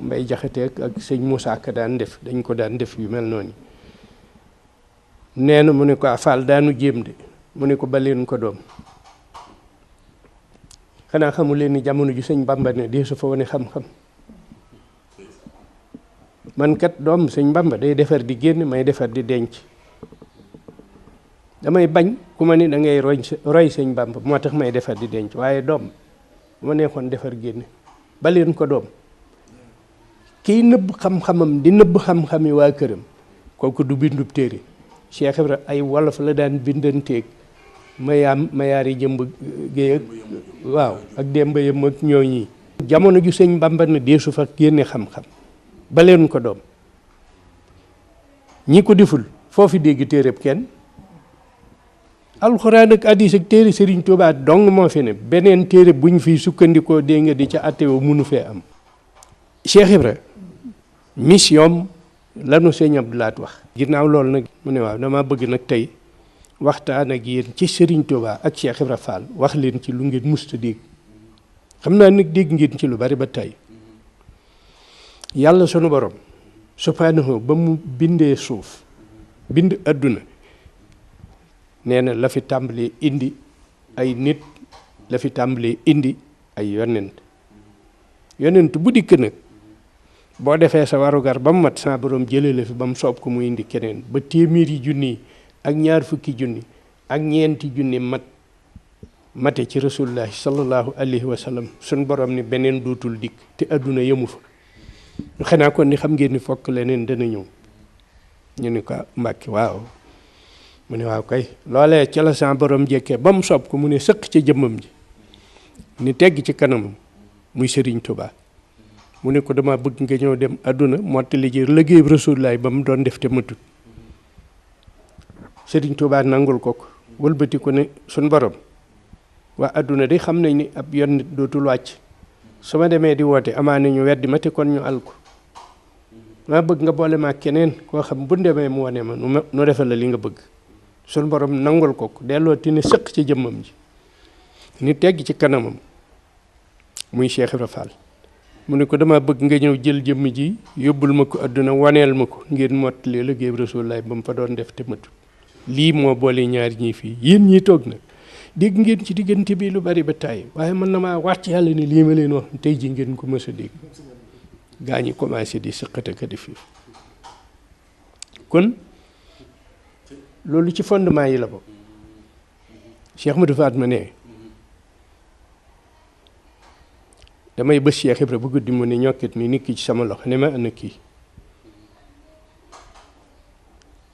[SPEAKER 2] Mbaye Jaxate ak sëñ Moussa Ka daan def dañ ko daan def yu mel noonu nee na mu ne ko Fall daanu jéem de mu ne ko baleen ko doom xanaa xamu leen ni jamono ju sëñ Bamba ne dee su fa wane xam-xam man kat doom sëñ Bamba day defar di génn may defar di denc damay bañ ku ma ni da ngay roy sëñ Bamba moo tax may defar di denc waaye doom bu ma neexoon defar génn baleen ko doom kiy nëbb xam-xamam di nëbb xam-xami waa këram kooku du bindub téere Cheikh Ibra ay wolof la daan bindanteeg mayaari jëmb géey ak waaw ak démba yëm ak ñooñi jamono ju sëñ Bamba na deesu fa génne xam-xam ba leen ko doom ñi ko deful foofu dégg téereb kenn alxuraan ak hadiis ak téere Serigne Touba dong moo fi ne beneen téere buñ fiy sukkandikoo dégg nga di ca attewoo munu fee am. Cheikh Ibra mission lanu sëñ Abdou Lahat wax. ginnaaw loolu nag mu ne waaw dama bëgg nag tey waxtaan ak yéen ci Serigne Touba ak Cheikh Ibra Fall wax leen ci lu ngeen musta dégg xam naa nag dégg ngeen ci lu bari ba tey yàlla sunu borom subhanahu ba mu bindee suuf bind adduna nee na la fi tàmbalee indi ay nit la fi tàmbalee indi ay yonent bu dikk nag boo defee sa warugar ba mu mat sa borom jëlee la fi ba mu soob ko mu indi keneen ba téeméeri junni ak ñaar fukki junni ak ñeenti junni mate ci rasulullahi sallallahu alayhi wa sallam suñ borom ni beneen dootul dikk te adduna yemu fa xanaa kon ni xam ngeen ni fokk leneen dana ñëw ñu ni ko Mbàkke waaw mu ne waaw kay loolee ca la sa borom jekkee ba mu soob ko mu ne sëq ca jëmmam ji ni tegg ci kanamam muy Serigne Touba mu ne ko dama bëgg nga ñëw dem adduna mottali ji liggéey rasulullahi ba mu doon def te matut Serigne Touba nangul ko wëlbati ko ne suñ borom waa adduna de xam nañ ni ab yonent dootul wàcc su ma demee di woote amaana ñu weddi ma te kon ñu al ko ma bëgg nga boole ma keneen koo xam bu demee mu wane ma nu defal la li nga bëgg suñ borom nangul ko delloo ti ne sëq ci jëmmam ji ni tegg ci kanamam muy Cheikh Ibra Fall mu ne ko dama bëgg nga ñëw jël jëmm ji yóbbul ma ko adduna waneel ma ko ngir mottali liggéey Rasulullaay ba mu fa doon def te matut lii moo boole ñaari ñii fii yéen ñii toog nag dégg ngeen ci diggante bi lu bari ba tàyyi waaye mën na maa waat ci yàlla ni lii ma leen wax tey ji ngeen ko mës a dégg gaa ñi commencé di sëqate ka di fii kon loolu ci fondement yi la bokk Cheikh Modou Fatma ne damay bës Cheikh Ibra bu guddi mu ne ñokkit ni nit ki ci sama loxo ne ma ana kii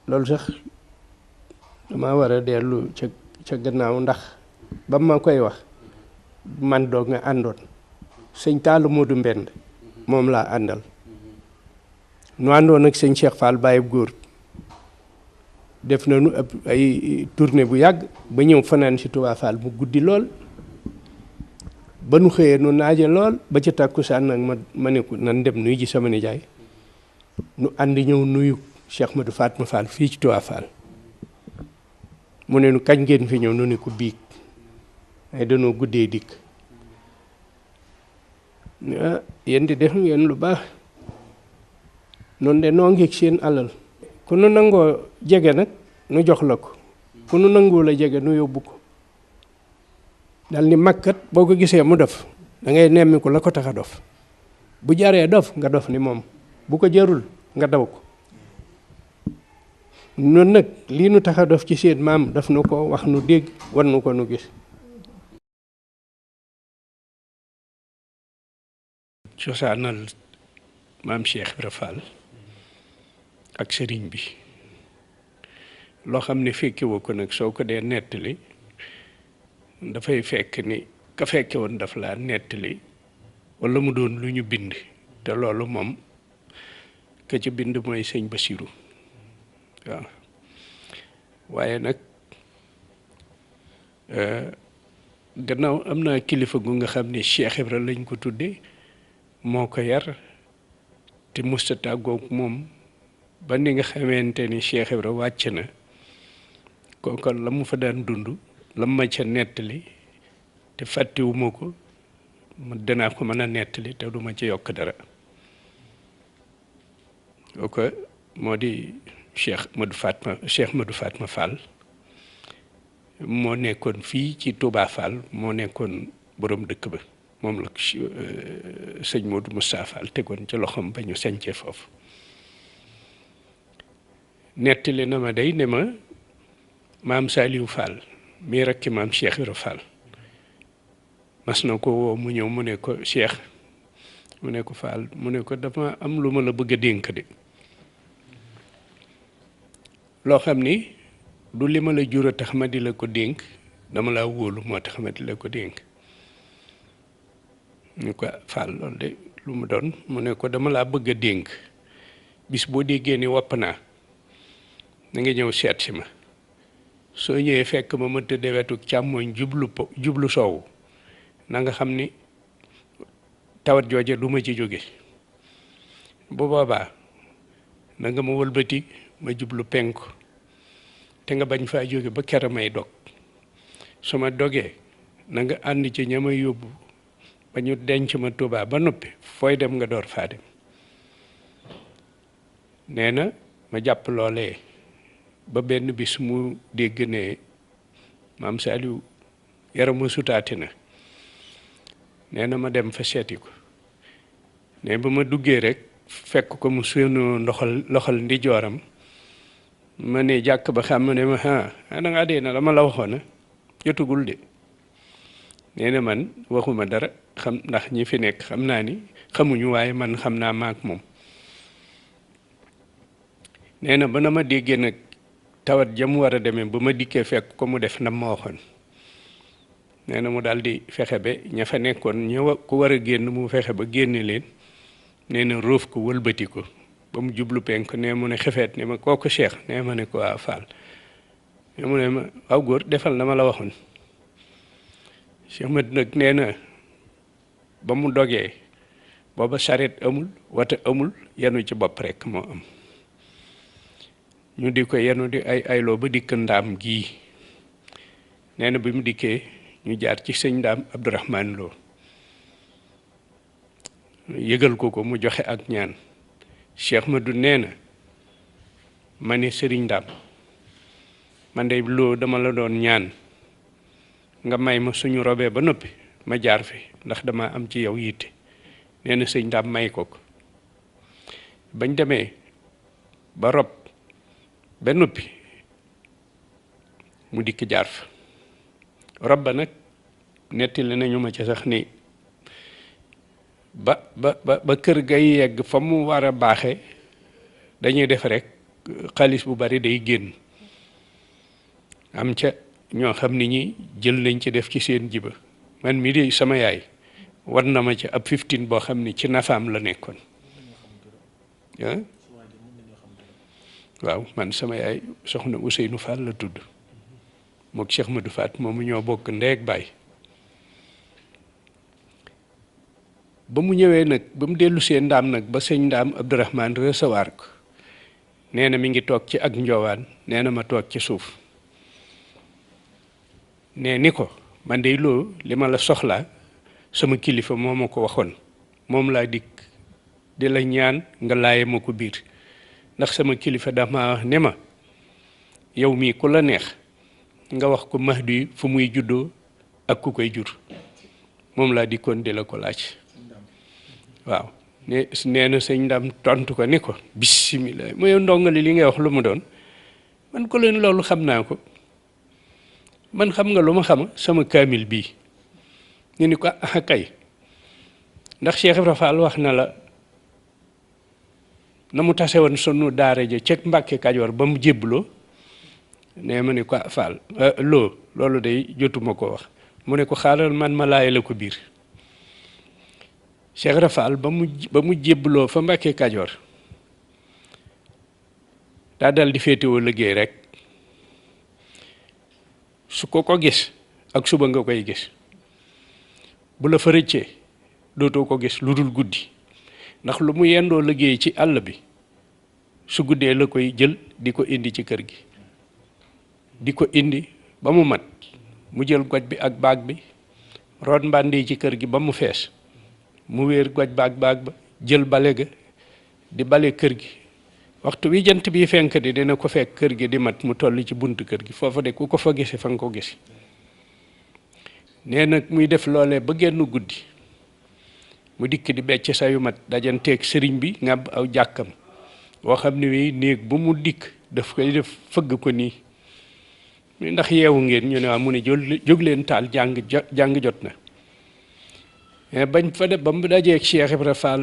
[SPEAKER 2] loolu sax dama war a dellu ca gannaaw ndax ba ma koy wax man doog nga àndoon sëñ Talla Modou Mbend moom laa àndal nu àndoon ak sëñ Cheikh Fall Baye góor def nañu ay tournée bu yàgg ba ñëw fanaan si Touba Fall mu guddi lool ba nu xëyee nu naaje lool ba ca tàkkusaan nag ma ne ko nan dem nuyu ji sama nijaay nu ànd ñëw nuyu Cheikh Modou Fatma Fall fii ci Touba Fall mu ne nu kañ ngeen fi ñëw nu ne ko biig ay danoo guddee dikk ah yéen di def ngeen lu baax noonu de noo ngeeg seen alal ku nu nangoo jege nag nu jox la ko ku nu nangoo la jege nu yóbbu ko dal ni makkat boo ko gisee mu dof da ngay nemmi ko la ko tax a dof bu jaree dof nga dof ni moom bu ko jarul nga daw ko noonu nag lii nu tax a dof ci seen maam daf nu ko wax nu dégg wan nu ko nu gis cosaanal maam Cheikh Ibra Fall ak sëriñ bi loo xam ne fekke woo ko nag soo ko dee nettali dafay fekk ni ka fekke woon daf laa nettali walla mu doon lu ñu bind te loolu moom ka ci bind mooy sëñ Basiru waaw waaye nag gannaaw am naa kilifa gu nga xam ne Cheikh Ibra lañ ko tudde moo ko yar te musta tàggoog moom ba ni nga xamante ni Cheikh Ibra wàcc na kooku la mu fa daan dund la ma ca nettali te fàttewuma ko ma danaa ko mën a nettali te duma ci yokk dara kooku moo di Cheikh Modou Fatma Fall moo nekkoon fii ci Touba Fall moo nekkoon borom dëkk ba moom la sëñ Modou Moustapha Fall tegoon ca loxoom ba ñu sañcee foofu nettali na ma day ne ma maam Saliou Fall mii rakki maam Cheikh Ibra Fall mas na ko woo mu ñëw mu ne ko Cheikh mu ne ko Fall mu ne ko dama am lu ma la bëgg a dénk de loo xam ni du li ma la jur a tax ma di la ko dénk dama laa wóolu moo tax ma di la ko dénk ñu ko Fall loolu de lu mu doon mu ne ko dama laa bëgg a dénk bis boo déggee ni wopp naa na nga ñëw seet si ma soo ñëwee fekk ma tëddee wetu càmmooñ jublu soowu na nga xam ni tawat jooje du ma ci jóge bu boobaa na nga ma wëlbati ma jublu penku te nga bañ faa jóge ba kera may dog su ma dogee na nga ànd ci ña may yóbbu ba ñu denc ma Tuubaa ba noppi fooy dem nga door faa dem nee na ma jàpp loolee ba benn bis mu dégg ne maam Saliou yaram ma sutaati na nee na ma dem fa seeti ko ne ba ma duggee rek fekk ko mu sunu loxol ndijooram ma ne jàkk ba xam ne ma da ngaa dee na la ma la waxoon jotugul de nee na man waxuma dara xam ndax ñi fi nekk xam naa ni xamuñu waaye man xam naa maak moom nee na ba na ma déggee nag tawat jam war a demee ba ma dikkee fekk ko mu def nam ma waxoon nee na mu daal di fexe ba ña fa nekkoon ku war a génn mu fexe ba génne leen nee na róof ko wëlbati ko ba mu jublu penk ne mu ne xefeet ne ma kooku Cheikh ne ma ne ko waaw Fall ne mu ne ma waaw góor defal na ma la waxoon Cheikh Mat nag nee na ba mu dogee booba saret amul wata amul yenu ci bopp rek moo am ñu di ko yenu di ayloo ba dikk ndaam gii nee na bi mu dikkee ñu jaar ci sëñ Ndaam Abdourahman Lo yëgal ko mu joxe ak ñaan Cheikh Madou nee na ma ne Serigne Ndaam man de Lo dama la doon ñaan nga may ma suñu robee ba noppi ma jaar fi ndax dama am ci yow yitte nee na sëñ Ndaam may ko bañ demee ba rob ba noppi mu dikk jaar fa rob ba nag nettali nañu ma ci sax ni ba kër gay yegg fa mu war a baaxe dañuy def rek xaalis bu bari day génn am ca ñoo xam ni ñi jël nañ ci def ci seen jiba man mi di sama yaay war na ma ci ab 15 boo xam ni ci nafaam la nekkoon waaw man sama yaay soxna Ousseynou Fall la tudd mook Cheikh Madou Faat moomu ñoo bokk ndeeg baay ba mu ñëwee nag ba mu dellu see ndaam nag ba sëñ Ndaam Abdourahman recevoir ko nee na mi ngi toog ci ak njoowaan nee na ma toog ci suuf nee ni ko man de Lo li ma la soxlaa sama kilifa moo ma ko waxoon moom laa dikk di la ñaan nga laaye ma ko biir ndax sama kilifa dama wax ne ma yow mii ku la neex nga wax ko Mahdi fu muy juddoo ak ku koy jur moom laa dikkoon di la ko laaj waaw nee na sëñ Ndaam tontu ko ni ko bisimilah mooy ndongali li ngay wax lu mu doon man ko leen loolu xam naa ko man xam nga lu ma xama sama kaamil bii ñu ni ko kay ndax Cheikh Ibra Fall wax na la na mu tase woon sunu daara ja ceg Mbàkke Kajoor ba mu jébbaloo nee ma ni ko Fall Lo loolu day jotuma ko wax mu ne ko xaaral man ma laay la ko biir Cheikh Ibra Fall ba mu jébbaloo fa Mbàkke Kajoor daa dal di féetewoo liggéey rek su ko gis ak suba nga koy gis bu la fa rëccee dootoo ko gis lu dul guddi ndax lu mu yendoo liggéey ci àll bi su guddee la koy jël di ko indi ci kër gi di ko indi ba mu mat mu jël goj bi ak baag bi root mbàndi ci kër gi ba mu fees mu wéer goj baag ba jël bale ga di bale kër gi waxtu wi jant bi fenk di dina ko fekk kër gi di mat mu toll ci buntu kër gi foofa de ku ko fa gise fa nga ko gisi nee nag muy def loolee ba genn guddi mu dikk di becc sayu mat dajanteeg sëriñ bi ngàbb aw jàkkam boo xam ne wi néeg bu mu dikk daf koy def fëgg ko nii ndax yeewu ngeen ñu ne waa mu ne jóg leen taal jàng jot na mais bañ fa def ba mu dajeeg Cheikh Ibra Fall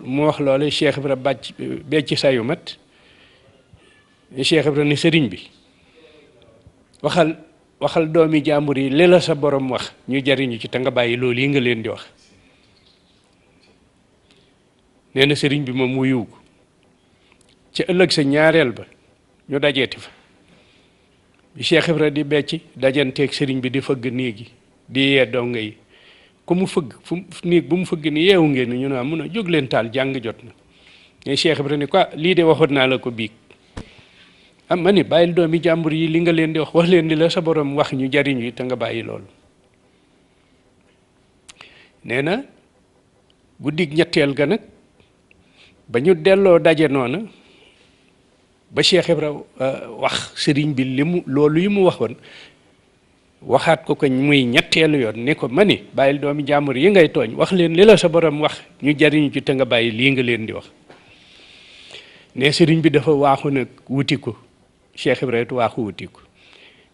[SPEAKER 2] mu wax loole Cheikh Ibra becc sayu mat Cheikh Ibra ne sëriñ bi waxal doomi jàmbur yi li la sa borom wax ñu jariñu ci te nga bàyyi loolu yi nga leen di wax nee na sëriñ bi moom wuyu ko ci ëllëg sa ñaareel ba ñu dajeeti fa bi Cheikh Ibra di becc dajanteeg sëriñ bi di fëgg néeg yi di yee donga yi ku mu fëgg fu néeg bu mu fëgg ni yeewu ngeen ñu ne mun a jóg leen taal jàng jot na mais Cheikh Ibra ni quoi lii de waxoon naa la ko biig am ma ni bàyyil doomi jàmbur yi li nga leen di wax leen di la sa borom wax ñu jariñu yi te nga bàyyi loolu nee na guddig ñetteel ga nag ba ñu delloo daje noona ba Cheikh Ibra wax sëriñ bi li mu loolu yi mu waxoon waxaat ko muy ñetteelu yoon ne ko ma ni bàyyil doomi jàmbur yi ngay tooñ wax leen li la sa borom wax ñu jariñu ci te nga bàyyi lii nga leen di wax ne sëriñ bi dafa waaxu nag wuti ko Cheikh Ibra it waaxu wuti ko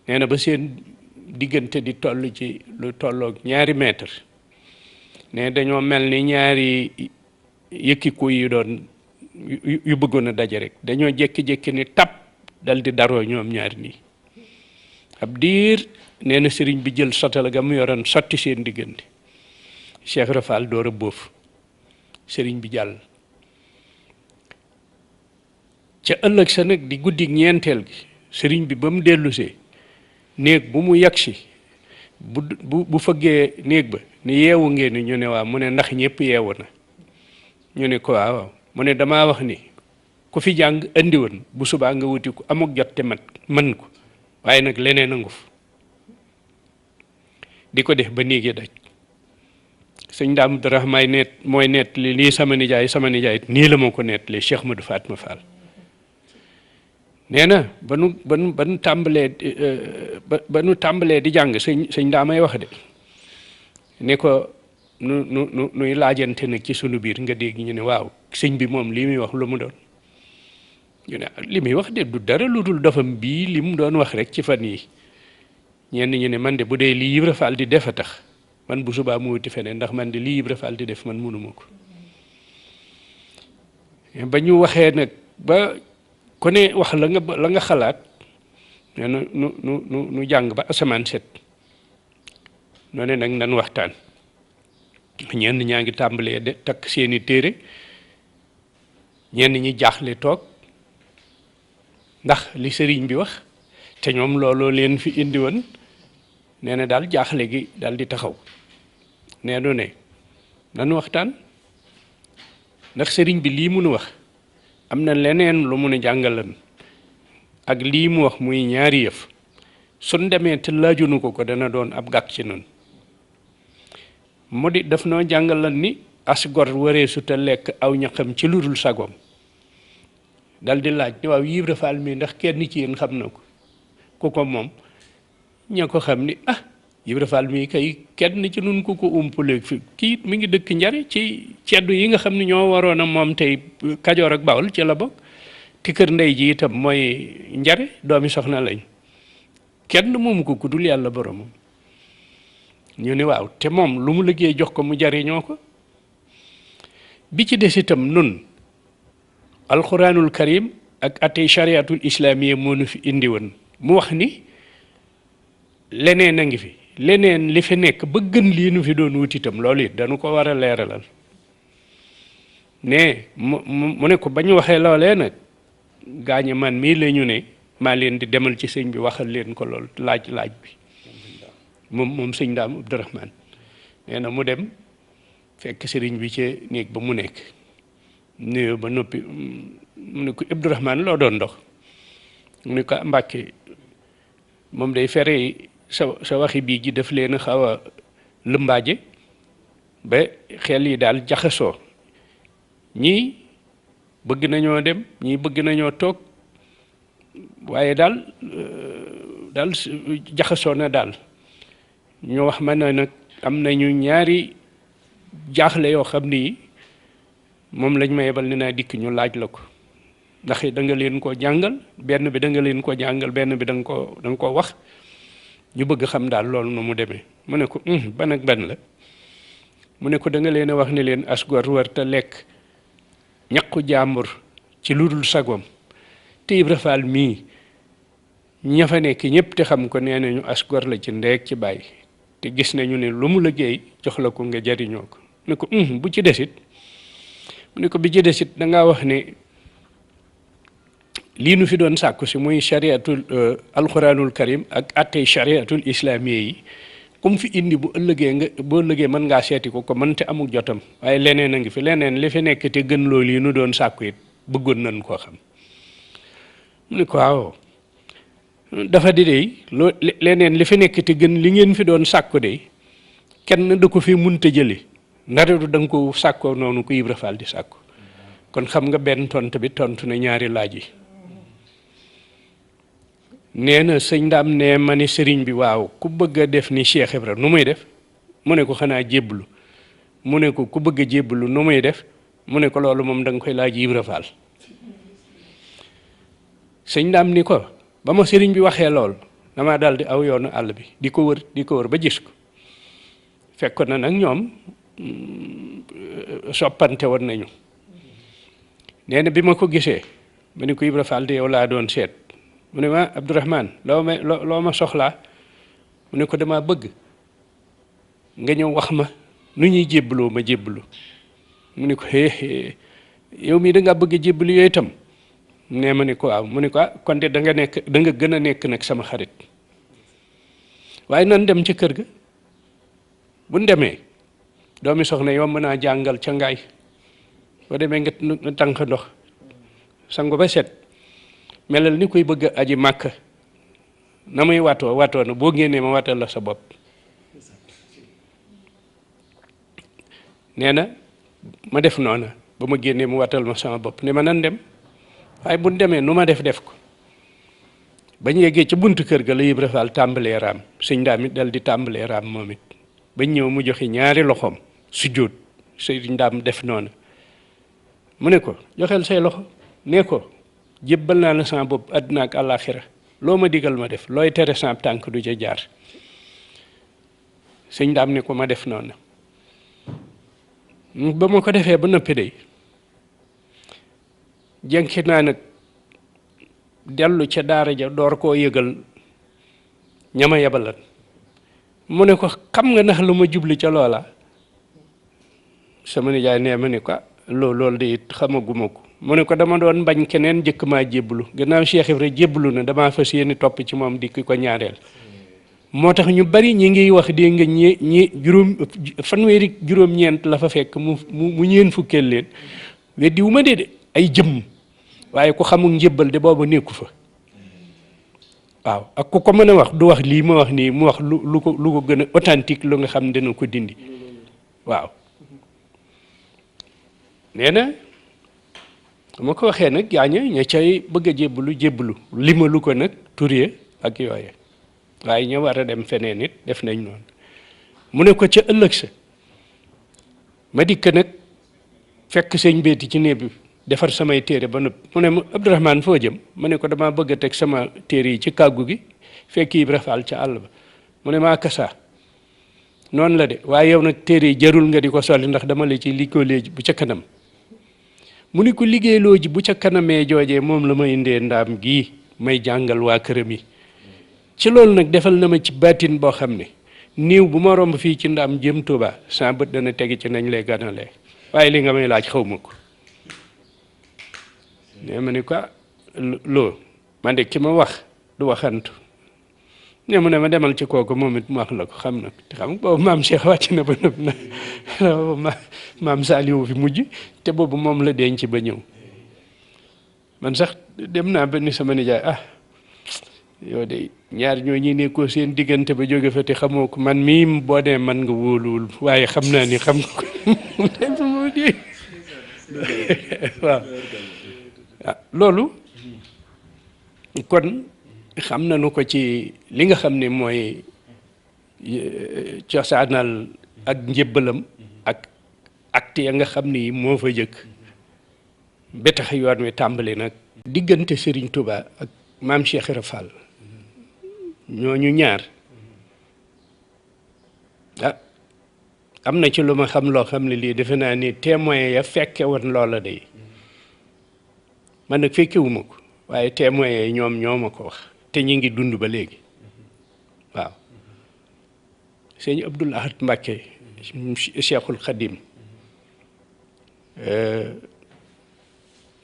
[SPEAKER 2] nee na ba seen diggante di toll ci lu tolloog 2 mètre ne dañoo mel ni ñaari yëkkiku yu doon yu bëggoon a daje rek dañoo jékki-jékki ni tap dal di daroo ñoom ñaari nii ab diir nee na sëriñ bi jël sotala ga mu yoroon sotti seen diggante Cheikh Ibra Fall door a bóof sëriñ bi jàll ca ëllëg sa nag di guddi ñeenteel gi sëriñ bi ba mu dellusee néeg bu mu yagsi bu fëggee néeg ba ni yeewu ngeen ni ñu ne waaw mu ne ndax ñëpp yeewu na ñu ne ko waaw mu ne damaa wax ni ku fi jàng andi woon bu subaa nga wuti ko amuk jot te mën ko waaye nag leneen a nguf di ko def ba néeg yi daj sëñ Daam Abdourahmane net mooy net li lii sama nijaay nii la ma ko net li Cheikh Madou Fatma Fall nee na ba nu tàmbalee di jàng sëñ daa may wax de ne ko nuy laajante nag ci sunu biir nga dégg ñu ne waaw sëñ bi moom lii muy wax lu mu doon ñu ne li muy wax de du dara lu dul dofam bii li mu doon wax rek ci fan yi ñenn ñu ne man de bu dee lii Ibra Fall di def a tax man bu subaa mu wuti feneen ndax man de lii Ibra Fall di def man mënuma ko ba ñu waxee nag ba ku ne wax la nga xalaat nee na nu jàng ba asamaan set noo ne nag nan waxtaan ñenn ñaa ngi tàmbalee de takk seeni téere ñenn ñi jaaxle toog ndax li sëriñ bi wax te ñoom looloo leen fi indi woon nee na daal jaaxle gi daal di taxaw nee nu ne nanu waxtaan ndax sëriñ bi lii munu wax am na leneen lu mun a jàngalan ak lii mu wax muy ñaari yëf suñ demee te laajunu ko dana doon ab gàkk ci noonu mu di daf noo jàngalan ni as gor waree su te lekk aw ñaxam ci lu dul sagoom dal di laaj ni waaw Ibra Fall mi ndax kenn ci yéen xam na ko ku ko moom ña ko xam ni Ibra Fall mi kay kenn ci nun ku ko umpaleeg fi kii mi ngi dëkk Njare ci ceddu yi nga xam ne ñoo waroon a moom tey Kajoor ak Bawol ci la bokk te kër ndey ji itam mooy Njare doomi soxna lañ kenn moomu ko ku dul yàlla boromam ñu ne waaw te moom lu mu liggéey jox ko mu jariñoo ko bi ci des itam nun alquranul karim ak atey chariatul islamiyya moo nu fi indi woon mu wax ni leneen a ngi fi leneen li fi nekk ba gën lii nu fi doon wut itam loolu it dañu ko war a leeralal ne mu ne ko ba ñu waxee loolee nag gaañe man mii la ñu ne maa leen di demal ci sëñ bi waxal leen ko lool laaj bi moom sëñ Daam Abdourahmane nee na mu dem fekk sëriñ bi ci néeg ba mu nekk nuyoo ba noppi mu ne ko Abdourahmane loo doon dox mu ne ko Mbàkke moom day fere sa waxi bii ji daf leen a xaw a lëmbaaje ba xel yi daal jaxasoo ñii bëgg nañoo dem ñii bëgg nañoo toog waaye daal jaxasoo na daal ñu wax ma ne nag am nañu ñaari jaaxle yoo xam ni moom lañ ma yebal ne naa dikk ñu laaj la ko ndax da nga leen ko jàngal benn bi da nga leen ko jàngal benn bi da nga ko wax ñu bëgg xam daal loolu nu mu demee mu ne ko ban ak ban la mu ne ko da nga leen a wax ne leen asgor war te lekk ñaqu jàmbur ci lu dul sagoom te Ibra Fall mii ña fa nekk ñëpp te xam ko nee nañu asgor la ci ndeeg ci bàyyi te gis nañu ne lu mu liggéey jox la ko nga jariñoo ko ne ko bu ci desit mu ne ko bi ci desit da ngaa wax ne lii nu fi doon sàkku si muy chariatul alquranul karim ak attey chariatul islamiyya yi comme fi indi bu ëllëgee boo ëllëgee mën ngaa seeti ko mën te amul jotam waaye leneen a ngi fi leneen li fi nekk te gën loolu yi nu doon sàkku it bëggoon nañ koo xam mu ne ko waaw dafa di dey leneen li fi nekk te gën li ngeen fi doon sàkku de kenn da ko fi munta jële ndare du da nga ko sàkkoo noonu ko Ibra Fall di sàkku kon xam nga benn tontu bi tontu na ñaari laaj yi nee na sëñ Ndaam ne ma ne sëriñ bi waaw ku bëgg a def ni Cheikh Ibra nu muy def mu ne ko xanaa jébbalu mu ne ko ku bëgg a jébbalu nu muy def mu ne ko loolu moom da nga koy laaj Ibra Fall sëñ Ndaam ni ko ba ma sëriñ bi waxee lool dama daal di aw yoonu àll bi di ko wër ba gis ko fekk na nag ñoom soppante woon nañu nee na bi ma ko gisee ma ne ko Ibra Fall de yow laa doon seet mu ne ma Abdourahmane loo ma soxlaa mu ne ko dama bëgg nga ñëw wax ma nu ñuy jébbaloo ma jébbalu mu ne ko yow mii da nga bëgg jébbalu yooyu itam nee ma ne ko waaw mu ne ko kon de da nga gën a nekk nag sama xarit waaye nan dem ca kër ga bu ñu demee doomi soxna yomb naa jàngal ca ngaay boo demee nga tànk ndox sangu ba set melal ni koy bëgg a aji màkk na muy watoo na boo génnee ma watal la sa bopp nee na ma def noona ba ma génnee mu watal ma sama bopp ne ma nan dem waaye bu ñu demee nu ma def ko bañ yeggee ca buntu kër ga la Ibra Fall tàmbalee raam sëñ Ndaam it dal di tàmbalee raam moom it bañ ñëw mu joxe ñaari loxoom sujjóot sëñ Ndaam def noona mu ne ko joxeel say loxo nee ko jébbal naa la sama bopp àdduna ak àllaaxira loo ma digal ma def looy tere sama tànk du ca jaar sëñ Ndaam ne ko ma def noonu ba ma ko defee ba noppi day jenki naa nag dellu ca daara ja door koo yëgal ñama yabalan mu ne ko xam nga ndax lu ma jubli ca loola sama nijaay nee ma ne ko loolu de it xamaguma ko mu ne ko dama doon bañ keneen jëkk maa jébbalu gannaaw Cheikh Ibra jébbalu na damaa fas yéene topp ci moom di ko ñaareel moo tax ñu bari ñi ngi wax dégg nga ñi fanweeri juróom-ñeent la fa fekk mu ñeen fukkeel leen weddi wu ma de ay jëmm waaye ku xamul njébbal de booba nekku fa waaw ak ku ko mën a wax du wax lii ma wax nii mu wax lu ko gën a authentique lu nga xam ne dana ko dindi waaw nee na ma ko waxee nag yaa ña cay bëgg a jébbalu limalu ko nag turye ak yooye waaye ña war a dem feneen it def nañ noonu mu ne ko ca ëllëg sa ma dikk nag fekk sëñ beeti ci néeg bi defar samay téere ba nëpp mu ne ma Abdourahmane foo jëm ma ne ko damaa bëgg a teg sama téere yi ci kàggu gi fekk Ibra Fall ca àll ba mu ne maa kasa noonu la de waaye yow nag téere yi jarul nga di ko solli ndax dama la ci liggéey bu ca kanam mu ne ko liggéeyloo ji bu ca kanamee joojee moom la ma indee ndaam gii may jàngal waa këram yi ci loolu nag defal na ma ci baatin boo xam ne néew bu ma romb fii ci ndaam jëm Tuuba sa bët dana tegi ci nañ lay ganalee waaye li nga may laaj xaw ma ko ne ma ne ko loo man de ki ma wax du waxantu ne mu ne ma demal ci kooku moom it mu wax la ko xam na te xam boobu maam Cheikh wàcc na ba nëb na maam Saliou fi mujj te boobu moom la denc ba ñëw man sax dem naa ba ni sama nijaay yow de ñaar ñoo ñi nekkoo seen diggante ba jóge fa te xamoo ko man mii boo dee man nga wóoluwul waaye xam naa ni xam nga ko waaw loolu kon xam nañu ko ci li nga xam ne mooy cosaanal ak njébbalam ak acte ya nga xam ni moo fa jëkk ba tax yoon wi tàmbali nag diggante Serigne Touba ak maam Cheikh Ibra Fall ñooñu ñaar am na ci lu ma xam loo xam ne lii defe naa ni témoin ya fekke woon loola day man nag fekkewuma ko waaye témoin ya ñoom ñoo ma ko wax te ñu ngi dund ba léegi waaw sëñ Abdoul Ahad Mbacké Cheikhul Khadim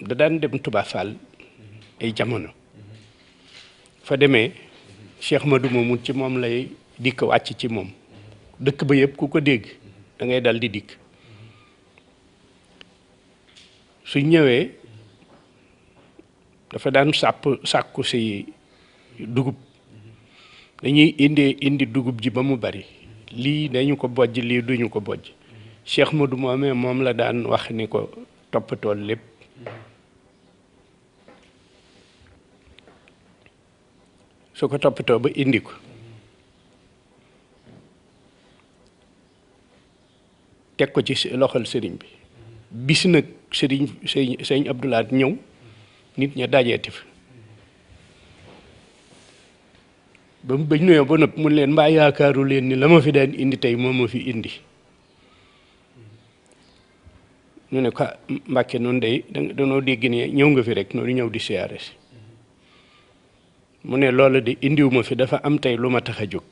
[SPEAKER 2] da daan dem Touba Fall ay jamono fa demee Cheikh Madou moomu ci moom lay dikk wàcc ci moom dëkk ba yëpp ku ko dégg da ngay dal di dikk su ñëwee dafa daan sàkku si dugub dañuy indi dugub ji ba mu bari lii dañu ko bojj lii duñu ko bojj Cheikh Madou moomee moom la daan wax ni ko toppatool lépp su ko toppatoo ba indi ko teg ko ci loxol sëriñ bi bis nag sëriñ Abdoulaat ñëw nit ña dajeeti fa ba mu bañ nuyoo ba noppi mun leen mbaa yaakaaru leen ni la ma fi daan indi tey moo ma fi indi ñu ne ko Mbàkke noonu day danoo dégg ne ñëw nga fi rek noonu ñëw di siyaare si mu ne loola de indiwuma fi dafa am tey lu ma tax a jóg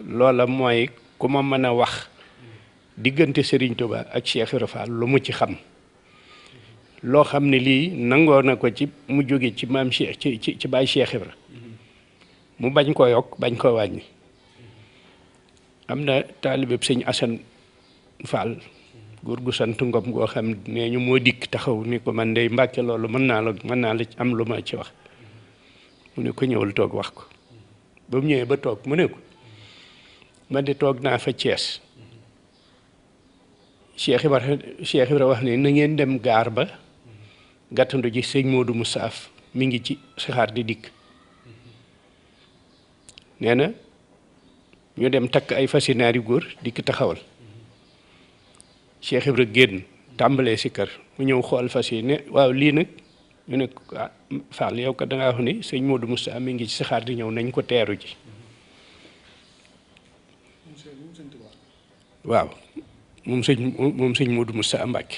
[SPEAKER 2] loola mooy ku ma mën a wax diggante Serigne Touba ak Cheikh Ibra Fall lu mu ci xam loo xam ne lii nangoo na ko ci mu jóge ci maam Cheikh ci baay Cheikh Ibra mu bañ koo yokk bañ koo wàññi am na taalibeb sëñ Assane Fall góor gu sant Ngom goo xam ne ñu moo dikk taxaw ni ko man dey Mbàkke loolu mën naa la am lu ma ci wax mu ne ko ñëwal toog wax ko ba mu ñëwee ba toog mu ne ko man de toog naa fa Thiès Cheikh Ibra wax ne na ngeen dem gaar ba gàttandu ji sëñ Modou Moustapha mi ngi ci saxaar di dikk nee na ñu dem takk ay fasinaari góor dikk taxawal Cheikh Ibra génn tàmbalee si kër mu ñëw xool fas yi ne waaw lii nag ñu ne ah Fall yow kat da ngaa wax ni sëñ Modou Moustapha mi ngi ci saxaar di ñëw nañ ko teeru ji waaw moom sëñ Modou Moustapha Mbàkke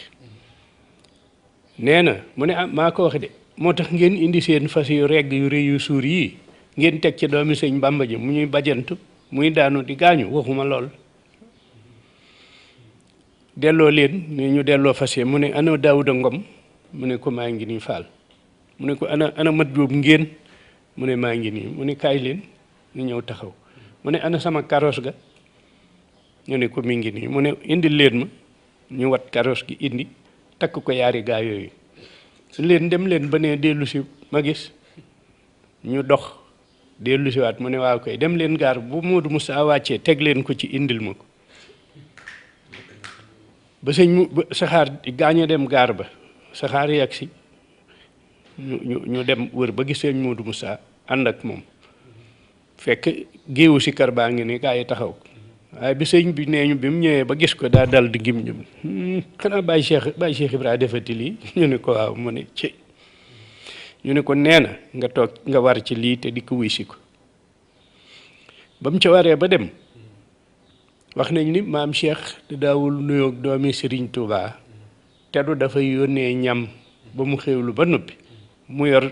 [SPEAKER 2] nee na mu ne ah maa ko wax de moo tax ngeen indi seen fas yu regg yu rëy yu suur yii ngeen teg ci doomi sëñ Bàmba ji mu ñuy bajantu muy daanu di gaañu waxuma lool delloo leen ne ñu delloo fas yi mu ne ana Daawuda Ngom mu ne ko maa ngi nii Fall mu ne ko ana mat jóob ngeen mu ne maa ngi nii mu ne kaay leen ñu ñëw taxaw mu ne ana sama karos ga ñu ne ko mi ngi nii mu ne indil leen ma ñu wat karos gi indi takk ko yaari gaa yooyu leen dem leen ba ne dellu si ma gis ñu dox dellu si waat mu ne waaw koy dem leen gaar bu Modou Moussa wàccee teg leen ko ci indil ma ko ba saxaar gaañe dem gaar ba saxaar yegg si ñu dem wër ba gis sëñ Modou Moussa ànd ak moom fekk géewu si kër baa ngi ni gaa yi taxaw waaye bi sëñ bi nee ñu bi mu ñëwee ba gis ko daa dal di gim ñum xanaa Baye Cheikh Ibra defati lii ñu ne ko waaw mu ne ci ñu ne ko nee na nga toog nga war ci lii te di ko wuy si ko ba mu ca waree ba dem wax nañ ni maam Cheikh te daawul nuyoog doomi Serigne Touba te du dafa yónnee ñam ba mu xéwlu ba noppi mu yor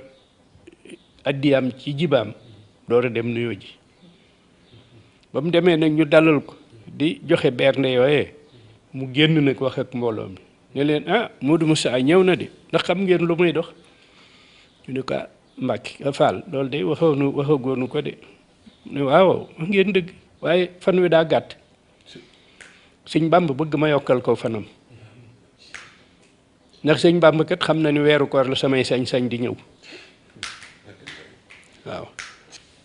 [SPEAKER 2] addiyaam ci jibaam door a dem nuyoo ji ba mu demee nag ñu dalal ko di joxe bernde yooyee mu génn nag wax ak mbooloo mi ne leen ah Modou Moussa ñëw na de ndax xam ngeen lu muy dox ñu ne ko Mbàkke Fall loolu de waxagoonu ko de ne waaw wax ngeen dëgg waaye fan wi daa gàtt sëñ Bàmb bëgg ma yokkal ko fanam ndax sëñ Bàmb kat xam na ni weeru koor la samay sañ-sañ di ñëw waaw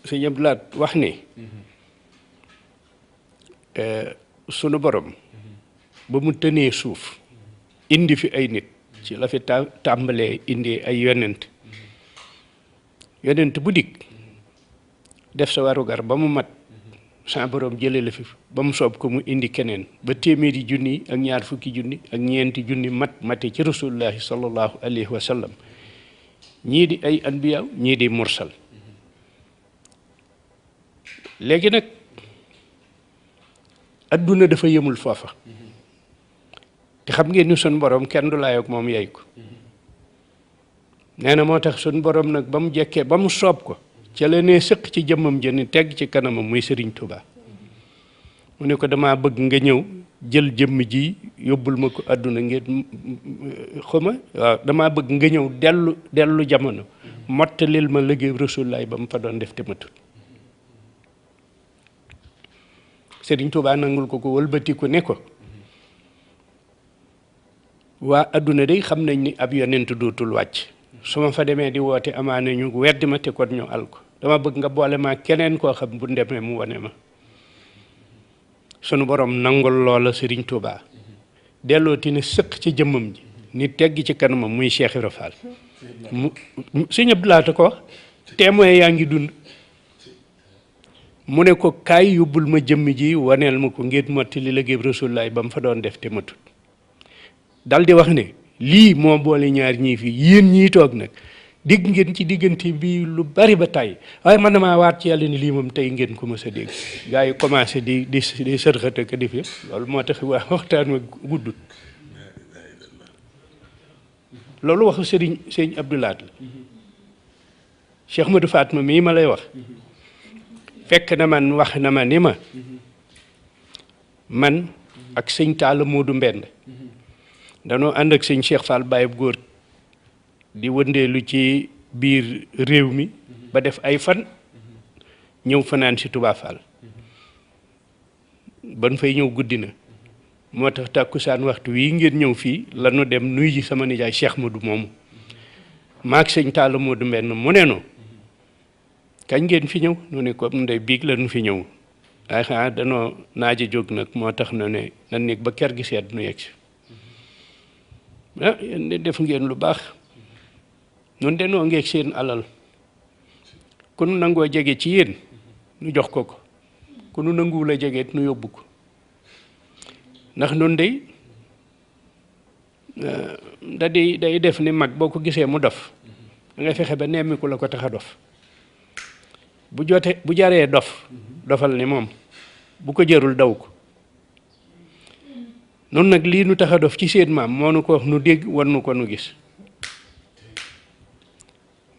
[SPEAKER 2] sëñ Abdoulaat wax ni sunu borom ba mu tënee suuf indi fi ay nit ci la fi tàmbalee indi ay yonent bu dikk def sa warugar ba mu mat sa borom jëlee la fi ba mu soob ko mu indi keneen ba téeméeri junni ak ñaar fukki junni ak ñeenti junni mate ci rasulullahi sallallahu alayhi wa sallam ñii di ay anbiya ñii di mursal léegi nag adduna dafa yemul foofa te xam ngeen ni sun borom kenn du laay ak moom yey ko nee na moo tax sun borom nag ba mu jekkee ba mu soob ko ca la nee sëq ci jëmmam jëni tegg ci kanamam muy Serigne Touba mu ne ko dama bëgg nga ñëw jël jëmm ji yóbbul ma ko àdduna ngeen xuma waaw damaa bëgg nga ñëw dellu jamono mottalil ma liggéey Rasulullaay ba mu fa doon def te matut Serigne Touba nangul ko wëlbatiku ne ko waa àdduna day xam nañ ni ab yonent dootul wàcc su ma fa demee di woote amaana ñu weddi ma te kon ñu al ko dama bëgg nga boole ma keneen koo xam bu demee mu wane ma sunu borom nangul loola Serigne Touba dellooti ne sëq ci jëmmam ji ni tegg ci kanamam muy Cheikh Ibra Fall mu Sëñ Abdou Lahad ko wax témoin yaa ngi dund mu ne ko kaay yóbbul ma jëmm ji waneel ma ko ngeen mottali liggéey Rasulullaay ba mu fa doon def te matut dal di wax ne lii moo boole ñaar ñii fii yéen ñii toog nag dégg ngeen ci diggante bi lu bari ba tey waaye man damaa waat ci yàlla ni lii moom tey ngeen ko mës a dégg gars yi commencé di sërxate ko def yëpp loolu moo tax waa waxtaan wa guddut loolu waxu sëñ Abdou Lahad la Cheikh Modou Fatma mii ma lay wax fekk na man wax na ma ni ma man ak sëñ Talla Modou Mbend danoo ànd ak sëñ Cheikh Fall Baye góor di wëndeelu ci biir réew mi ba def ay fan ñëw fanaan si Touba Fall ban fay ñëw guddi na moo tax tàkkusaan waxtu wii ngeen ñëw fii la nu dem nuy ji sama nijaay Cheikh Modou moomu maak sëñ Talla Modou Mbend mu ne no kañ ngeen fi ñëw nu ne ko ndey biig la nu fi ñëw ay xanaa danoo naaja jóg nag moo tax na ne nan nekk ba ker gi sedd nu yegg si ah yéen de def ngeen lu baax noonu de noo ngeeg seen alal ku nu nangoo jege ci yéen nu jox ko ko ku nu nanguwul a jege nu yóbbu ko ndax noonu de day def ni mag boo ko gisee mu dof da ngay fexe ba nemmiku la ko tax a dof bu jaree dof dofal ni moom bu ko jërul daw ko noonu nag lii nu tax a dof ci seen maam moo nu ko wax nu dégg wan nu ko nu gis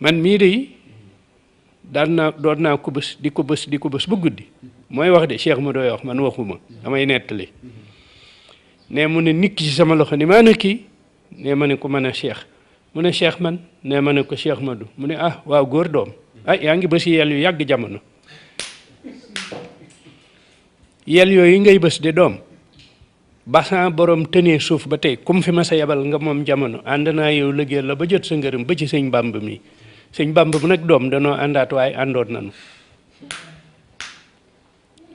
[SPEAKER 2] man mii de doon naa ko bés di ko bés bu guddi mooy wax de Cheikh ma dooy wax man waxuma damay nettali ne mu ne nikki ci sama loxo ni maa ne kii ne ma ne ko mën a Cheikh mu ne Cheikh man ne ma ne ko Cheikh Madou mu ne ah waaw góor doom ah yaa ngi bés yel yu yàgg jamono yel yooyu ngay bés de doom basan borom tënee suuf ba tey kum fi ma sa yebal nga moom jamono ànd naa yow liggéey la ba jot sa ngërëm ba ci sëñ Bàmb mi sëñ Bàmb bu nag doom danoo àndaat waaye àndoon nanu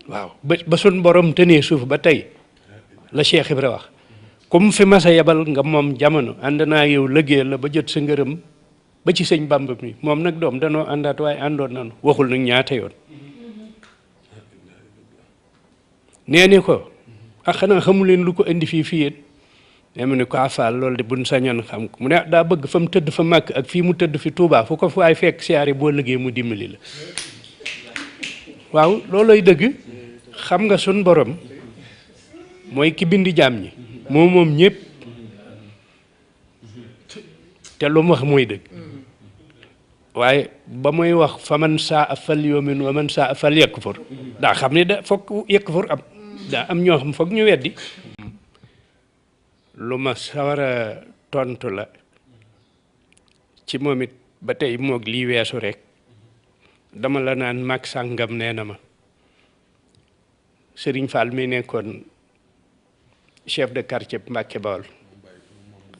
[SPEAKER 2] waaw ba sun borom tënee suuf ba tey la Cheikh Ibra wax kum fi ma sa yebal nga moom jamono ànd naa yow liggéey la ba jot sa ngërëm ba ci sëñ Bàmb mi moom nag doom danoo àndaat waaye àndoon nanu waxul nag ñaata yoon nee ni ko ah xanaa xamu leen lu ko indi fii yéen ne mu ne ko afaal loolu de buñ sañoon xam ko mu ne daa bëgg fa mu tëdd fa màkk ak fii mu tëdd fi Touba fu ko fu ay fekk siyaare boo liggéey mu dimbali la waaw loolooy dëgg xam nga sun borom mooy ki bindi jaam ñi moom ñëpp te lu mu wax mooy dëgg waaye ba muy wax fa man saa fal yu'min wa man saa fal yakfur daa xam ne da foog yakfur am daa am ñoo xam foog ñu weddi lu ma sawar a tontu la ci moom it ba tey moog lii weesu rek dama la naan mag sàngam nee na ma Serigne Fall mi nekkoon chef de quartier Mbàkke Bawol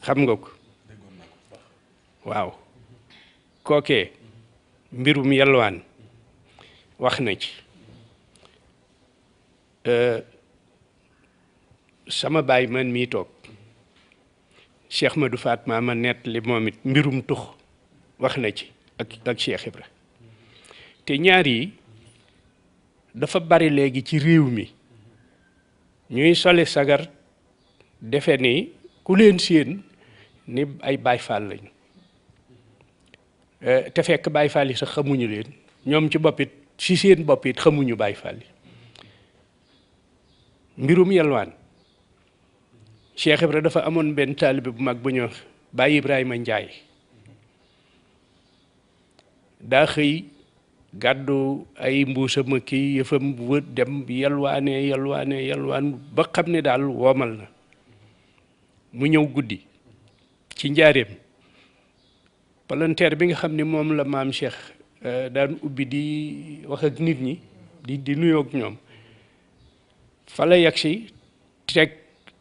[SPEAKER 2] xam nga ko waaw kookee mbirum yalwaan wax na ci sama baay man mii toog Cheikh Madou Fatma ma nettali moom it mbirum tux wax na ci ak Cheikh Ibra te ñaar yi dafa bari léegi ci réew mi ñuy sole sagar defe ni ku leen séen ni ay Baay Faal lañu te fekk Baay Faal yi sax xamuñu leen ñoom ci boppit ci seen bopp it xamuñu Baay Faal yi mbirum yalwaan Cheikh Ibra dafa amoon benn taalibe bu mag bu ñu wax Baay Ibrahima Njaay daa xëy gàddu ay mbuusama kii yëfam wër dem yalwaan ba xam ne daal woomal na mu ñëw guddi ci njaareem palanteer bi nga xam ne moom la maam Cheikh daan ubbi di wax ak nit ñi di nuyoog ñoom fa la yegg si teg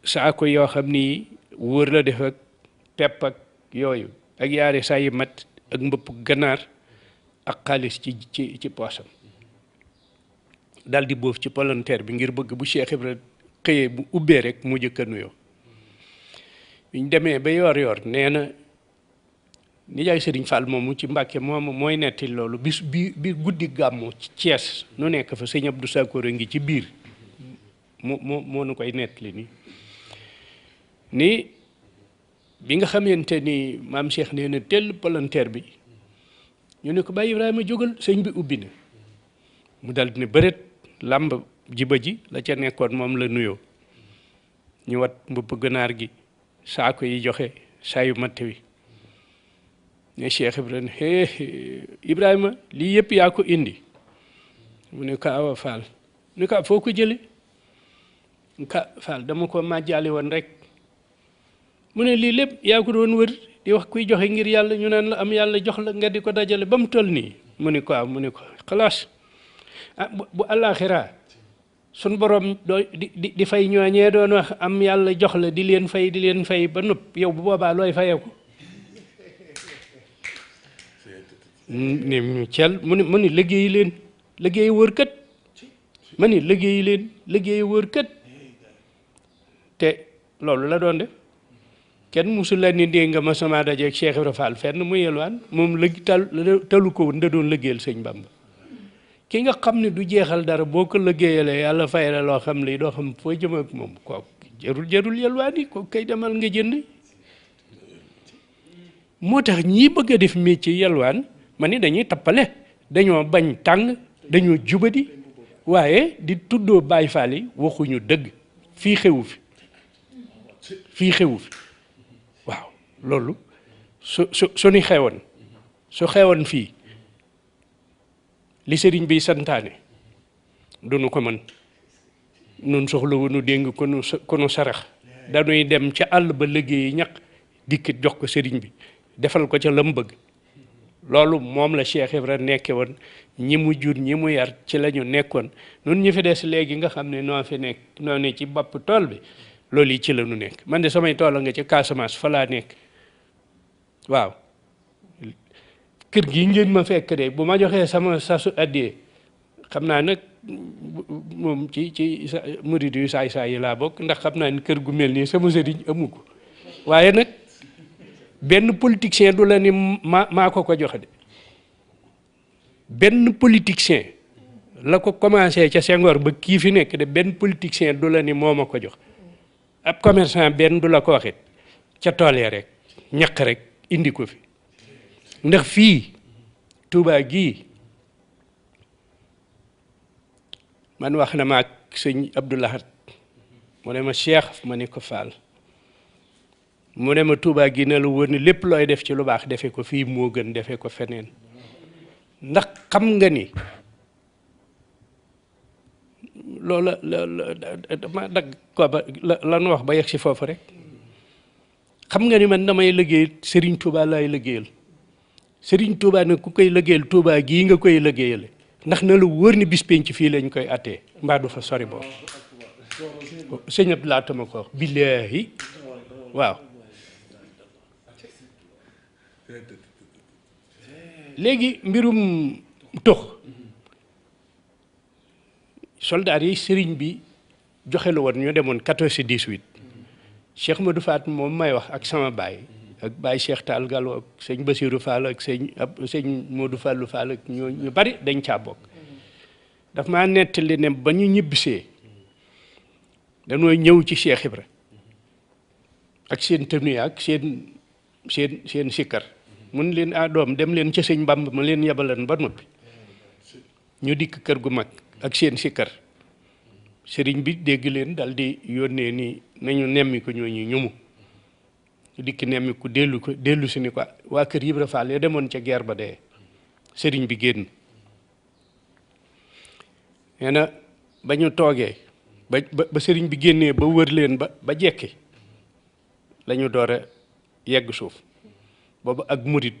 [SPEAKER 2] saako yoo xam ni wóor la def ak pepp ak yooyu ak yaari saa yi mat ak mbëpp ganaar ak xaalis ci poosam dal di boof ci palanteer bi ngir bëgg bu Cheikh Ibra xëyee bu ubbee rek mu jëkk a nuyoo biñ demee ba yor nee na nijaay Serigne Fall moomu ci Mbàkke moomu mooy netti loolu bis bi guddi gàmmu ci Thiès nu nekk fa sëñ Abdou Sakor a ngi ci biir moo nu koy nettali ni bi nga xamante ni maam Cheikh nee na tell palanteer bi ñu ne ko Baye Ibrahima jógal sëñ bi ubbi na mu dal di ne bëreet làmb jiba ji la ca nekkoon moom la nuyoo ñu wat mbubb ganaar gi saako yi joxe saayu matt wi ne Cheikh Ibrahima Ibrahima lii yëpp yaa ko indi mu ne ko Awa Fall mu ne ko foo ko jële ka Fall dama ko màjjaale woon rek mu ne lii lépp yaa ko doon wër di wax kuy joxe ngir yàlla ñu naan la am yàlla jox la nga di ko dajale ba mu toll nii mu ne ko mu ne ko xalaas bu àllaaxira sun borom doo di fay ñooñee doon wax am yàlla jox la di leen fay ba nopp yow bu boobaa looy fayeeku ne ñu cel mu ne liggéeyi leen liggéeyi wër kat ma ni liggéeyi leen liggéeyi wër kat te loolu la doon def kenn musul la ni dégg nga ma sama dajeeg Cheikh Ibra Fall fenn mu yelwaan moom talu ko woon da doon liggéeyal sëñ Bamba ki nga xam ne du jeexal dara boo ko liggéeyalee yàlla fay la loo xam li doo xam foo jëm ak moom kooku jarul yelwaan yi kooku kay demal nga jënd moo tax ñii bëgg a def métier yelwaan ma ni dañuy tappale dañoo bañ tàng dañoo jubadi waaye di tuddoo Baay Faal yi waxuñu dëgg fii xewu fi waaw loolu suñu xewoon su xewoon fii li sëriñ bi santaane duñu ko mën nun soxla wunu déng ko nu sarax dañuy dem ca àll ba liggéeyi ñaq dikkit jox ko sëriñ bi defal ko ca lam bëgg loolu moom la Cheikh Ibra nekke woon ñi mu jur ñi mu yar ci la ñu nekkoon nun ñu fi des léegi nga xam ne noo fi nekk noo ne ci bopp tool bi loolu yi ci la ñu nekk man de samay tool a nga ci Casamance fa laa nekk waaw kër gi ngeen ma fekk de bu ma joxee sama sasu addee xam naa nag moom ci murid yu saay-saay yi laa bokk ndax xam naa ni kër gu mel nii sama sëriñ amu ko waaye nag benn politicien du la ni maa ko joxe de benn politicien la ko commencé ca Senghor ba kii fi nekk de benn politicien du la ni moo ma ko jox ab commerçant benn du la ko waxit ca tool ya rek ñaq rek indi ko fi ndax fii Touba gii man wax na ma ak sëñ Abdoulahat mu ne ma Cheikh ma ni ko Fall mu ne ma Touba gi ne la wër ni lépp looy def ci lu baax defe ko fii moo gën defe ko feneen ndax xam nga ni loola dama dagg ko ba lan wax ba yegg si foofu rek xam nga ni man damay liggéey Serigne Touba laay liggéeyal Serigne Touba ne ku koy liggéeyal Touba gii nga koy liggéeyale ndax na la wër ni bis penc fii lañ koy attee mbaa du fa sori boobu sëñ Abdou laata ma ko wax billaahi waaw léegi mbirum tox soldaar yi sëriñ bi joxe la woon ñu demoon 14-18 Cheikh Modou Faat moom may wax ak sama baay ak baay Cheikh Tall Gallo ak sëñ Basirou Fall ak sëñ Modou Fallou Fall ak ñu bari dañ caa bokk daf maa nettali ne ba ñu ñibbisee dañoo ñëw ci Cheikh Ibra ak seen tenue ak seen sikkar mun leen doom dem leen ca sëñ Bamba ma leen yabalan ba noppi ñu dikk kër gu mag ak seen sikkar sëriñ bi dégg leen dal di yónnee ni nañu nemmi ko ñooñu ñumu ñu dikk nemmi ko dellu si ni ko waa kër Ibra Fall ya demoon ca guerre ba dee sëriñ bi génn nee na ba ñu toogee ba sëriñ bi génnee ba wër leen ba jekki la ñu door a yegg suuf boobu ak murit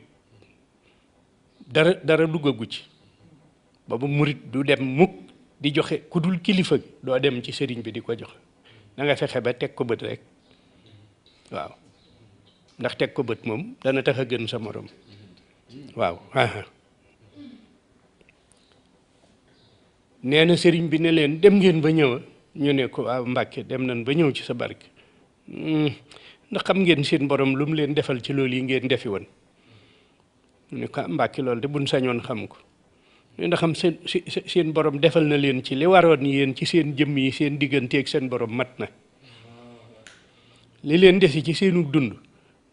[SPEAKER 2] dara duggagu ci boobu murit du dem mukk di joxe ku dul kilifa gi doo dem ci sëriñ bi di ko joxe da nga fexe ba teg ko bët rek waaw ndax teg ko bët moom dana tax a gën sa morom waaw nee na sëriñ bi ne leen dem ngeen ba ñëw ñu ne ko waaw Mbàkke dem nañ ba ñëw ci sa barke ndax xam ngeen seen borom lu mu leen defal ci loolu yi ngeen defi woon ñu ne ko Mbàkke loolu de buñ sañoon xam ko ndax xam seen borom defal na leen ci li waroon yéen ci seen jëmm yi seen digganteeg seen borom mat na li leen desi ci seenu dund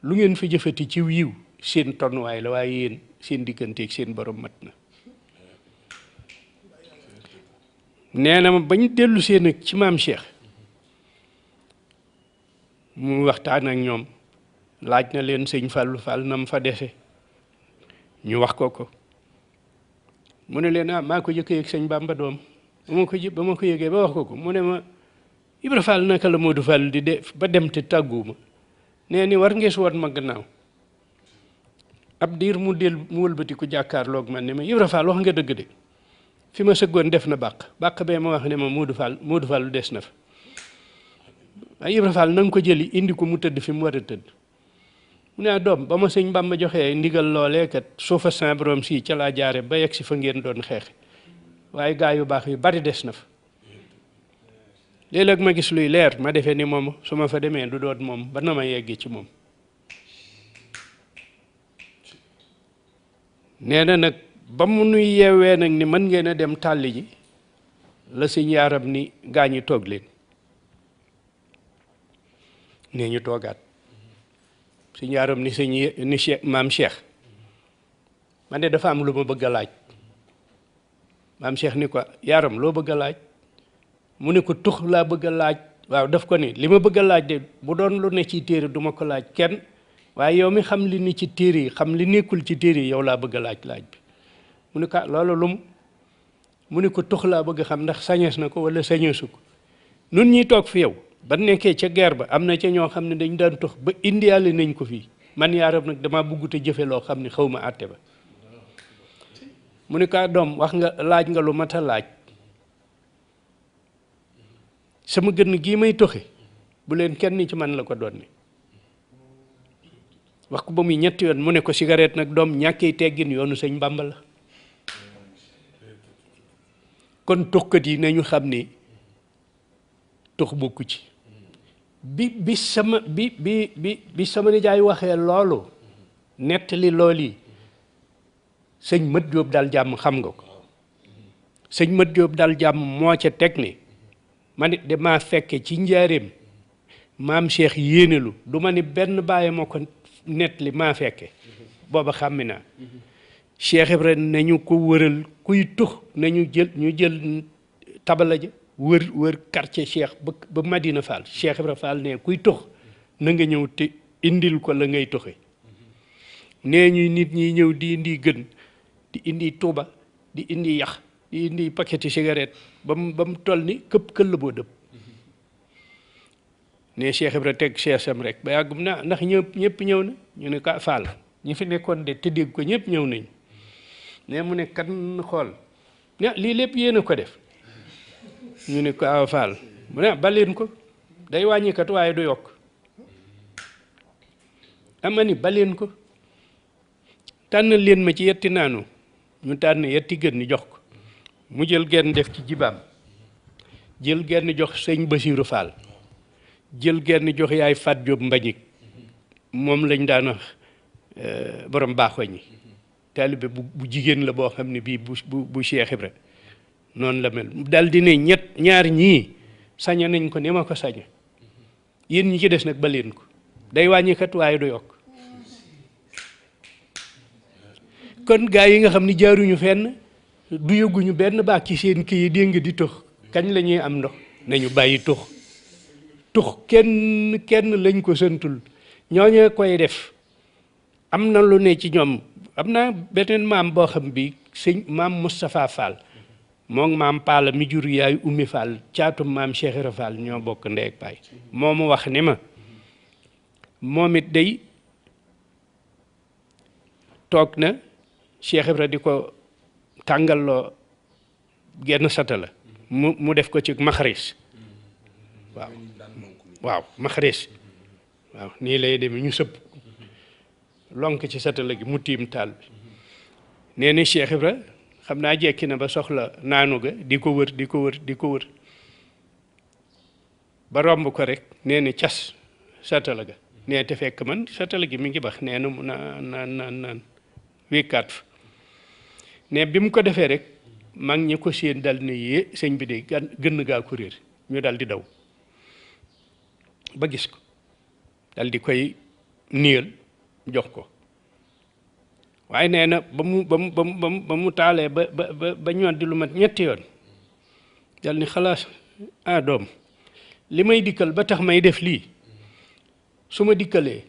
[SPEAKER 2] lu ngeen fi jëfati ci wiiw seen tonwaay la waaye yéen seen digganteeg seen borom mat na nee na ma bañ dellu seen ak ci maam Cheikh mu waxtaan ak ñoom laaj na leen sëñ Fallou Fall nam fa dese ñu wax ko mu ne leen maa ko jëkkee ak sëñ Bamba doom ba ma ko yëgee ba wax ko mu ne ma Ibra Fall naka la Modou Fall di def ba dem te tàgguuma nee ni war ngees woon ma gannaaw ab diir mu wëlbati ku jàkkaarloog man ne ma Ibra Fall wax nga dëgg de fi ma sëggoon def na bàq bee ma wax ne ma Modou Fall des na fa waaye Ibra Fall na nga ko jëli indi ko mu tëdd fi mu war a tëdd mu ne doom ba ma sëñ Bamba joxee ndigal loolee kat suufa sa borom si ca laa jaare ba yegg si fa ngeen doon xeex waaye gaa yu baax yu bari des na fa léeg-léeg ma gis luy leer ma defee ni moom su ma fa demee du doon moom ba na ma yeggee ci moom nee na nag ba mu nuy yeewee nag ni mën ngeen a dem tàlli ji la sëñ Yaram ni gaa ñi toog leen nee ñu toogaat sëñ Yaram ni ni Cheikh maam Cheikh man de dafa am lu ma bëgg a laaj maam Cheikh ni ko Yaram loo bëgg a laaj mu ne ko tux laa bëgg a laaj waaw daf ko ni li ma bëgg a laaj de bu doon lu ne ci téere du ma ko laaj kenn waaye yow mi xam li ni ci téere yi xam li nekkul ci téere yi yow laa bëgg a laaj bi mu ne ko loolu lum mu ne ko tux laa bëgg a xam ndax sañees na ko wala sañeesu ko nun ñuy toog fi yow ba nekkee ca guerre ba am na ca ñoo xam ne dañ daan tux ba indiyaale nañ ko fii man Yaram nag dama bëgg te jëfe loo xam ne xaw ma àtte ba mu ne ko doom wax nga laaj nga lu mat a laaj sama gën gii may toxe bu leen kenn ci man la ko doon ne wax ko ba muy ñetti yoon mu ne ko cigarette nag doom ñàkkee teggin yoonu sëñ Bamba la kon tuxkat yi nañu xam ne tux bokku ci bi sama nijaay waxee loolu nettali lool yi sëñ Mat Jóob dal jàmm xam nga ko sëñ Mat Jóob dal jàmm moo ca teg ni man it damaa fekke ci njaareem maam Cheikh yéenelu du ma ni benn bàyyi ma ko nettali maa fekke booba xàmmi naa Cheikh Ibrahima nañu ko wëral kuy tux nañu jël tabala ja wër quartier Cheikh ba Madina Fall Cheikh Ibrahima Fall ne kuy tux na nga ñëw te indil ko la ngay tuxe nee ñuy nit ñi ñëw di indi gën di indi tuuba di indi yax di indi paqueti cigarette ba mu toll ni këpp këll boo dëpp ne Cheikh Ibrahima teg seesam rek ba yàggum na ndax ñëpp ñëw na ñu ne ko Fall ñi fi nekkoon de te dégg ko ñëpp ñëw nañ ne mu ne kan xool ne lii lépp yéen a ko def ñu ne ko aw Fall mu ne baleen ko day wàññikat waaye du yokk ama ni baleen ko tànnal leen ma ci yetti naanu ñu tànn yetti gën ni jox ko mu jël genn def ci jibaam jël genn jox sëñ Basiiru Fall jël genn jox yaay Fat Jóob Mbañik moom lañ daan wax borom baaxoñ ñi taalibe bu jigéen la boo xam ne bii bu Cheikh Ibra noonu la mel dal di ne ñaar ñii saña nañ ko ni ma ko saña yéen ñi ci des nag ba leen ko day wàññikat waaye du yokk kon gaa yi nga xam ne jaaruñu fenn du yëguñu benn baax ci seen kii yi dégg nga di tux kañ la ñuy am ndox nañu bàyyi tux kenn lañ ko santul ñooñu koy def am na lu ne ci ñoom am na beneen maam boo xam bi sëñ maam Moustapha Fall moom maam Paala mi jur yaay Ummi Fall caatum maam Cheikh Ibra Fall ñoo bokk ndey ak baay moo mu wax ni ma moom it day toog na Cheikh Ibra di ko tàngalloo genn sata la mu def ko ci maxaris waaw maxaris waaw nii lay demee ñu sëpp lonk ci sata la gi mu tiim taal bi nee na Cheikh Ibra xam naa jekki na ba soxla naanu ga di ko wër di ko wër di ko wër ba romb ko rek nee na cas satala ga nee te fekk man satala gi mi ngi bax nee na mu naan wékkaat fa ne bi mu ko defee rek mag ñi ko séen dal ne yee sëñ bi de gën gaa ko réer ñu dal di daw ba gis ko dal di koy niyal jox ko waaye nee na ba mu taalee ba ñoon di lu mat ñetti yoon dal ni xalaas doom li may dikkal ba tax may def lii su ma dikkalee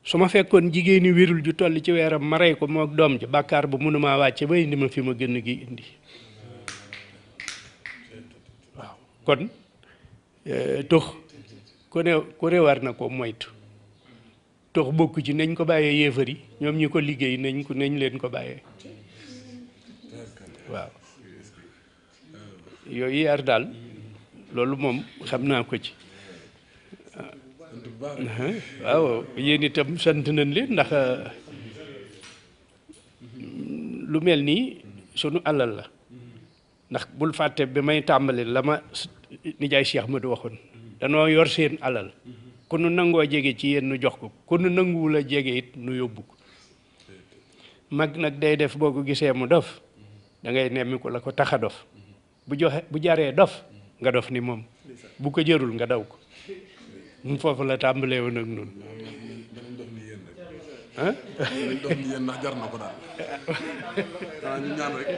[SPEAKER 2] su ma fekkoon jigéeni wérul ju toll ci weeram ma rey ko mook doom ji bàkkaar bu mënumaa wàcce ba indi ma fi ma gën gi indi waaw kon tux ku ne war na ko moytu tux bokk ci nañ ko bàyyee yéefar yi ñoom ñi ko liggéey nañ leen ko bàyyee waaw yooyu yar daal loolu moom xam naa ko ci waaw yéen itam sant nañ leen ndax lu mel nii sunu alal la ndax bul fàtte bi may tàmbali la ma nijaay Cheikh Madou waxoon danoo yor seen alal ku nu nangoo jege ci yéen nu jox ko ku nu nanguwul a jege it nu yóbbu ko mag nag day def boo ko gisee mu dof da ngay nemmi ko la ko tax a dof bu jaree dof nga dof ni moom bu ko jërul nga daw ko mu foofu la tàmbalee woon ak noonu ah
[SPEAKER 3] dof ni yéen ndax jar na ko daal ñu ñaan rek